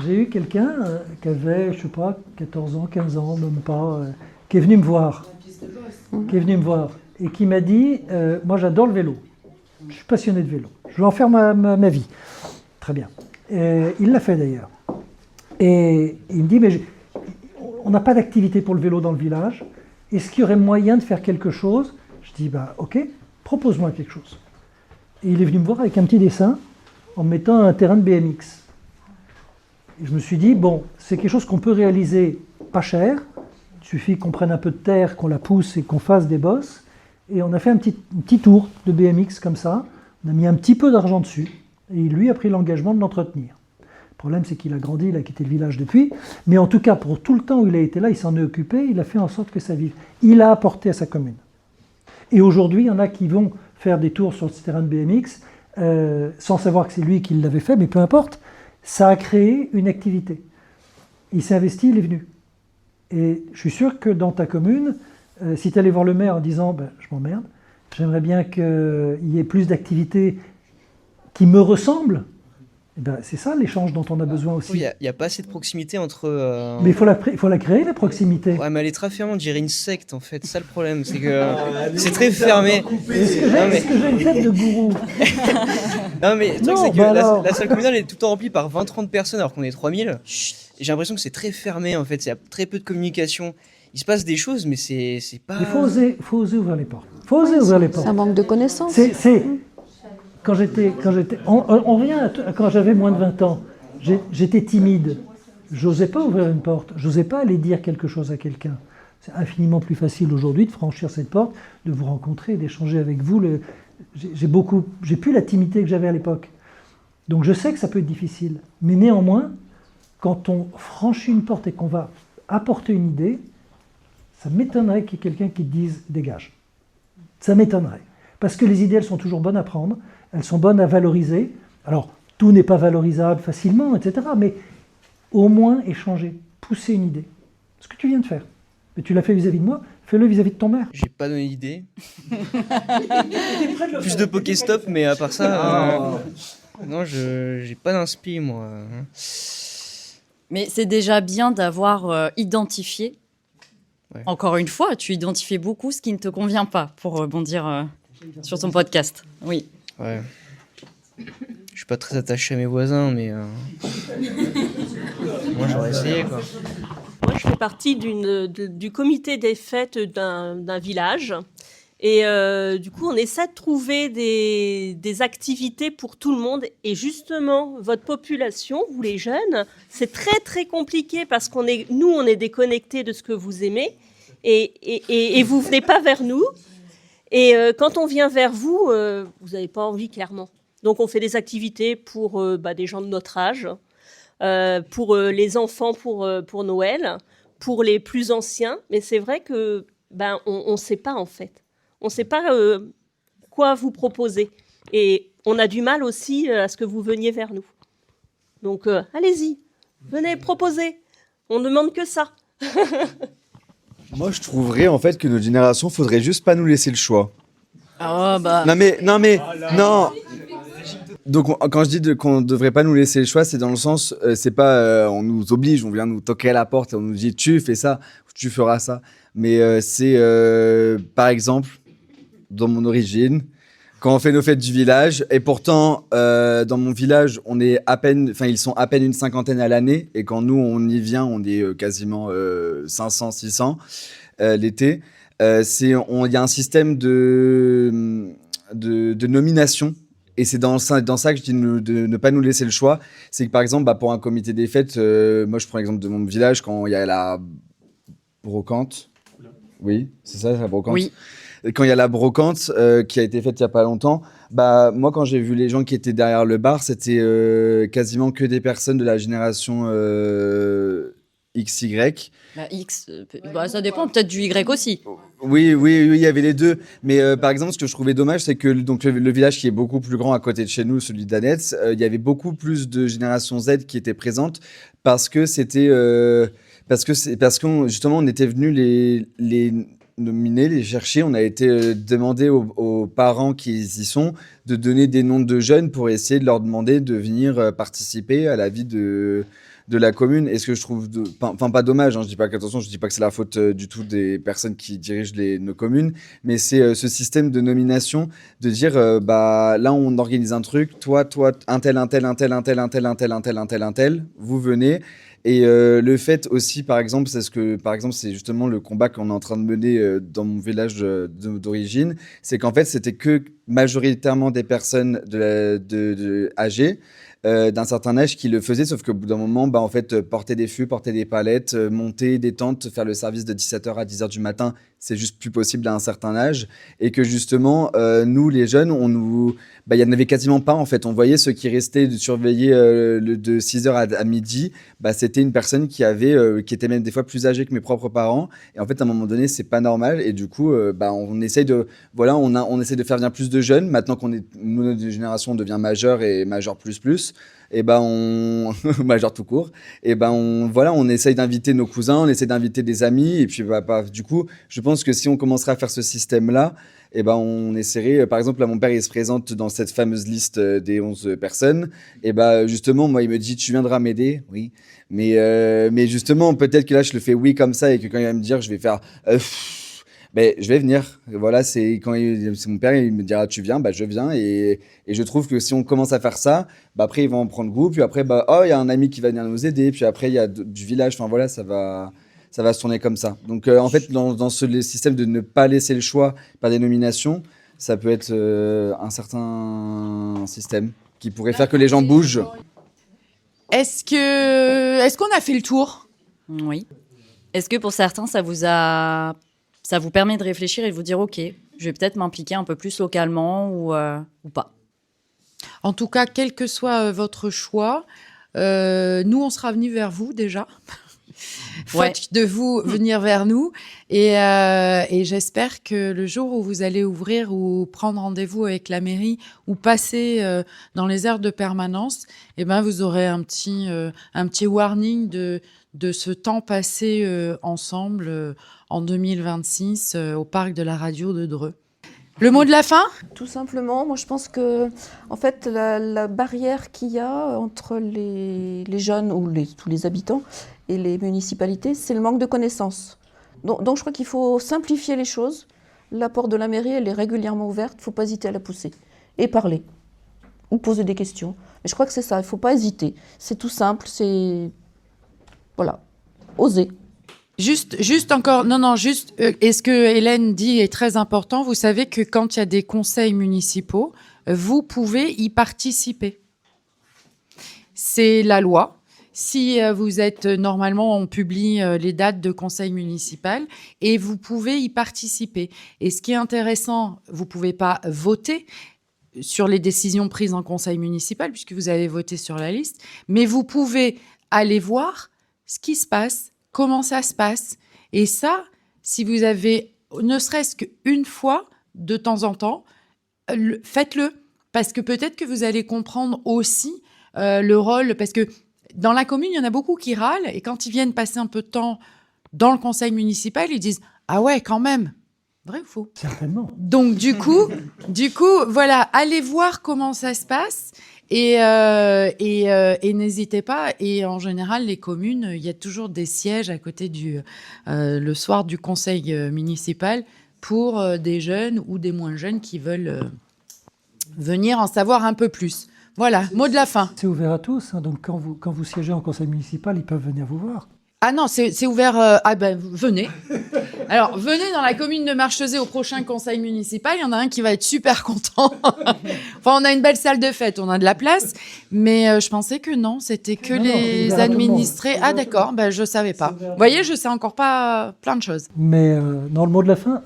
eu quelqu'un qui avait, je sais pas, 14 ans, 15 ans, même pas, qui est venu me voir. Et qui m'a dit, moi j'adore le vélo, je suis passionné de vélo, je veux en faire ma vie. Très bien. Il l'a fait d'ailleurs. Et il me dit, mais on n'a pas d'activité pour le vélo dans le village, est-ce qu'il y aurait moyen de faire quelque chose? Je dis, ok, propose-moi quelque chose. Et il est venu me voir avec un petit dessin en me mettant un terrain de BMX. Et je me suis dit, c'est quelque chose qu'on peut réaliser pas cher. Il suffit qu'on prenne un peu de terre, qu'on la pousse et qu'on fasse des bosses. Et on a fait un petit tour de BMX comme ça. On a mis un petit peu d'argent dessus. Et lui a pris l'engagement de l'entretenir. Le problème, c'est qu'il a grandi, il a quitté le village depuis. Mais en tout cas, pour tout le temps où il a été là, il s'en est occupé. Il a fait en sorte que ça vive. Il a apporté à sa commune. Et aujourd'hui, il y en a qui vont faire des tours sur ce terrain de BMX sans savoir que c'est lui qui l'avait fait, mais peu importe. Ça a créé une activité. Il s'est investi, il est venu. Et je suis sûr que dans ta commune, Si tu allais voir le maire en disant je m'emmerde, j'aimerais bien qu'il y ait plus d'activités qui me ressemblent, c'est ça l'échange dont on a besoin aussi. Il n'y a pas assez de proximité entre. Mais il faut la créer, la proximité. Ouais, mais elle est très fermée, on dirait une secte en fait. C'est ça le problème, c'est que c'est très fermé. Est-ce que j'ai une tête de gourou? Non, mais le truc, c'est que la salle communale est tout le temps remplie par 20-30 personnes alors qu'on est 3000. Et j'ai l'impression que c'est très fermé en fait. Il y a très peu de communication. Il se passe des choses, mais c'est pas. Il faut oser ouvrir les portes. Faut oser ouvrir les portes. C'est un manque de connaissances. Quand on revient à quand j'avais moins de 20 ans, j'étais timide. J'osais pas ouvrir une porte. J'osais pas aller dire quelque chose à quelqu'un. C'est infiniment plus facile aujourd'hui de franchir cette porte, de vous rencontrer, d'échanger avec vous. J'ai plus la timidité que j'avais à l'époque. Donc je sais que ça peut être difficile. Mais néanmoins, quand on franchit une porte et qu'on va apporter une idée, ça m'étonnerait qu'il y ait quelqu'un qui te dise « dégage ». Ça m'étonnerait. Parce que les idées, elles sont toujours bonnes à prendre, elles sont bonnes à valoriser. Alors, tout n'est pas valorisable facilement, etc. Mais au moins échanger, pousser une idée. Ce que tu viens de faire. Mais tu l'as fait vis-à-vis de moi, fais-le vis-à-vis de ton maire. J'ai pas donné d'idée. Plus de Pokéstop, mais à part ça... Non, j'ai pas d'inspi, moi. Mais c'est déjà bien d'avoir identifié. Ouais. Encore une fois, tu identifies beaucoup ce qui ne te convient pas, pour rebondir sur ton podcast. Oui. Ouais. Je suis pas très attaché à mes voisins, mais moi j'aurais essayé, quoi. Moi, je fais partie du comité des fêtes d'un village. Et du coup, on essaie de trouver des activités pour tout le monde. Et justement, votre population, vous les jeunes, c'est très, très compliqué parce on est déconnectés de ce que vous aimez. Et vous venez pas vers nous. Et quand on vient vers vous, vous n'avez pas envie, clairement. Donc, on fait des activités pour des gens de notre âge, pour les enfants pour Noël, pour les plus anciens. Mais c'est vrai que on ne sait pas, en fait. On ne sait pas quoi vous proposer. Et on a du mal aussi à ce que vous veniez vers nous. Donc, allez-y, venez proposer. On ne demande que ça. Moi, je trouverais en fait que notre génération, faudrait juste pas nous laisser le choix. Oh, bah. Non. Donc, quand je dis qu'on ne devrait pas nous laisser le choix, c'est dans le sens, c'est pas on nous oblige, on vient nous toquer à la porte et on nous dit tu fais ça, tu feras ça. Mais c'est par exemple, dans mon origine, quand on fait nos fêtes du village, et pourtant dans mon village, ils sont à peine une cinquantaine à l'année, et quand nous on y vient, on est quasiment 500, 600 l'été. Il y a un système de nomination. Et c'est dans ça que je dis de ne pas nous laisser le choix. C'est que par exemple, pour un comité des fêtes, moi je prends l'exemple de mon village, quand il y a la brocante. Oui, c'est ça, la brocante. Oui. Quand il y a la brocante qui a été faite il n'y a pas longtemps, moi quand j'ai vu les gens qui étaient derrière le bar, c'était quasiment que des personnes de la génération XY. Ça dépend peut-être du Y aussi. Oui, il y avait les deux. Mais par exemple, ce que je trouvais dommage, c'est que le village qui est beaucoup plus grand à côté de chez nous, celui d'Annette, il y avait beaucoup plus de génération Z qui étaient présentes parce que c'était parce que justement on était venus les nominer, les chercher. On a été demander aux parents qui y sont de donner des noms de jeunes pour essayer de leur demander de venir participer à la vie de la commune. Et ce que je trouve, pas dommage, hein, je dis pas que c'est la faute du tout des personnes qui dirigent nos communes, mais c'est ce système de nomination, de dire, là on organise un truc, toi, un tel, vous venez. Et le fait aussi, par exemple, c'est justement le combat qu'on est en train de mener dans mon village d'origine, c'est qu'en fait, c'était que majoritairement des personnes âgées, d'un certain âge qui le faisaient, sauf qu'au bout d'un moment, en fait, porter des fûts, porter des palettes, monter des tentes, faire le service de 17h à 10h du matin, c'est juste plus possible à un certain âge. Et que justement, nous, les jeunes, il y en avait quasiment pas, en fait. On voyait ceux qui restaient de surveiller de 6h à midi, c'était une personne qui était même des fois plus âgée que mes propres parents. Et en fait, à un moment donné, c'est pas normal. Et du coup, on essaye on essaie de faire venir plus de jeunes. Maintenant notre génération devient majeure et majeure plus. et ben on majeur tout court, et ben on essaye d'inviter nos cousins, on essaie d'inviter des amis, et puis du coup, je pense que si on commencerait à faire ce système-là, et ben on essaierait, par exemple, là, mon père il se présente dans cette fameuse liste des 11 personnes, et ben justement, moi il me dit tu viendras m'aider, oui, mais justement peut-être que là je le fais oui comme ça, et que quand il va me dire je vais faire ben, je vais venir. Voilà, c'est c'est mon père, il me dira tu viens, bah je viens, et je trouve que si on commence à faire ça, bah après ils vont en prendre goût, puis après oh il y a un ami qui va venir nous aider, puis après il y a du village, enfin voilà, ça va se tourner comme ça. Donc en fait dans ce système de ne pas laisser le choix par des nominations, ça peut être un certain système qui pourrait faire que les gens bougent. Est-ce qu'on a fait le tour? Oui. Est-ce que pour certains ça vous permet de réfléchir et de vous dire, OK, je vais peut-être m'impliquer un peu plus localement ou pas? En tout cas, quel que soit votre choix, nous, on sera venus vers vous déjà. Faute de vous venir vers nous. Et j'espère que le jour où vous allez ouvrir ou prendre rendez-vous avec la mairie ou passer dans les aires de permanence, eh ben, vous aurez un petit warning de ce temps passé ensemble en 2026 au parc de la radio de Dreux. Le mot de la fin ? Tout simplement, moi je pense que en fait, la barrière qu'il y a entre les jeunes ou tous les habitants et les municipalités, c'est le manque de connaissances. Donc je crois qu'il faut simplifier les choses. La porte de la mairie, elle est régulièrement ouverte, il ne faut pas hésiter à la pousser. Et parler, ou poser des questions. Mais je crois que c'est ça, il ne faut pas hésiter. C'est tout simple, c'est... Voilà, oser. Juste encore, et ce que Hélène dit est très important. Vous savez que quand il y a des conseils municipaux, vous pouvez y participer. C'est la loi. Si vous êtes, normalement, on publie les dates de conseil municipal et vous pouvez y participer. Et ce qui est intéressant, vous ne pouvez pas voter sur les décisions prises en conseil municipal puisque vous avez voté sur la liste, mais vous pouvez aller voir ce qui se passe, comment ça se passe. Et ça, si vous avez ne serait-ce qu'une fois, de temps en temps, faites-le. Parce que peut-être que vous allez comprendre aussi le rôle. Parce que dans la commune, il y en a beaucoup qui râlent. Et quand ils viennent passer un peu de temps dans le conseil municipal, ils disent « Ah ouais, quand même !» Vrai ou faux ? Certainement. Donc, du coup, voilà, allez voir comment ça se passe. Et n'hésitez pas. Et en général, les communes, il y a toujours des sièges à côté le soir du conseil municipal pour des jeunes ou des moins jeunes qui veulent venir en savoir un peu plus. Voilà, mot de la fin. C'est ouvert à tous, hein, donc quand vous siégez en conseil municipal, ils peuvent venir vous voir. Ah non, c'est ouvert. Venez. Alors, venez dans la commune de Marchezais au prochain conseil municipal. Il y en a un qui va être super content. Enfin, on a une belle salle de fête, on a de la place. Mais je pensais que non, c'était que les administrés. Ah d'accord, je savais pas. Vous voyez, je sais encore pas plein de choses. Mais dans le mot de la fin,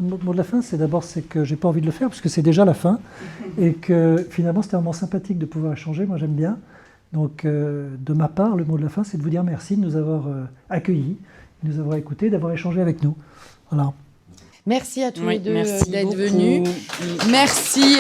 c'est que j'ai pas envie de le faire parce que c'est déjà la fin et que finalement c'était un moment sympathique de pouvoir échanger. Moi, j'aime bien. Donc, de ma part, le mot de la fin, c'est de vous dire merci de nous avoir accueillis, de nous avoir écoutés, d'avoir échangé avec nous. Voilà. Merci à tous les deux merci d'être beaucoup. venus. Merci.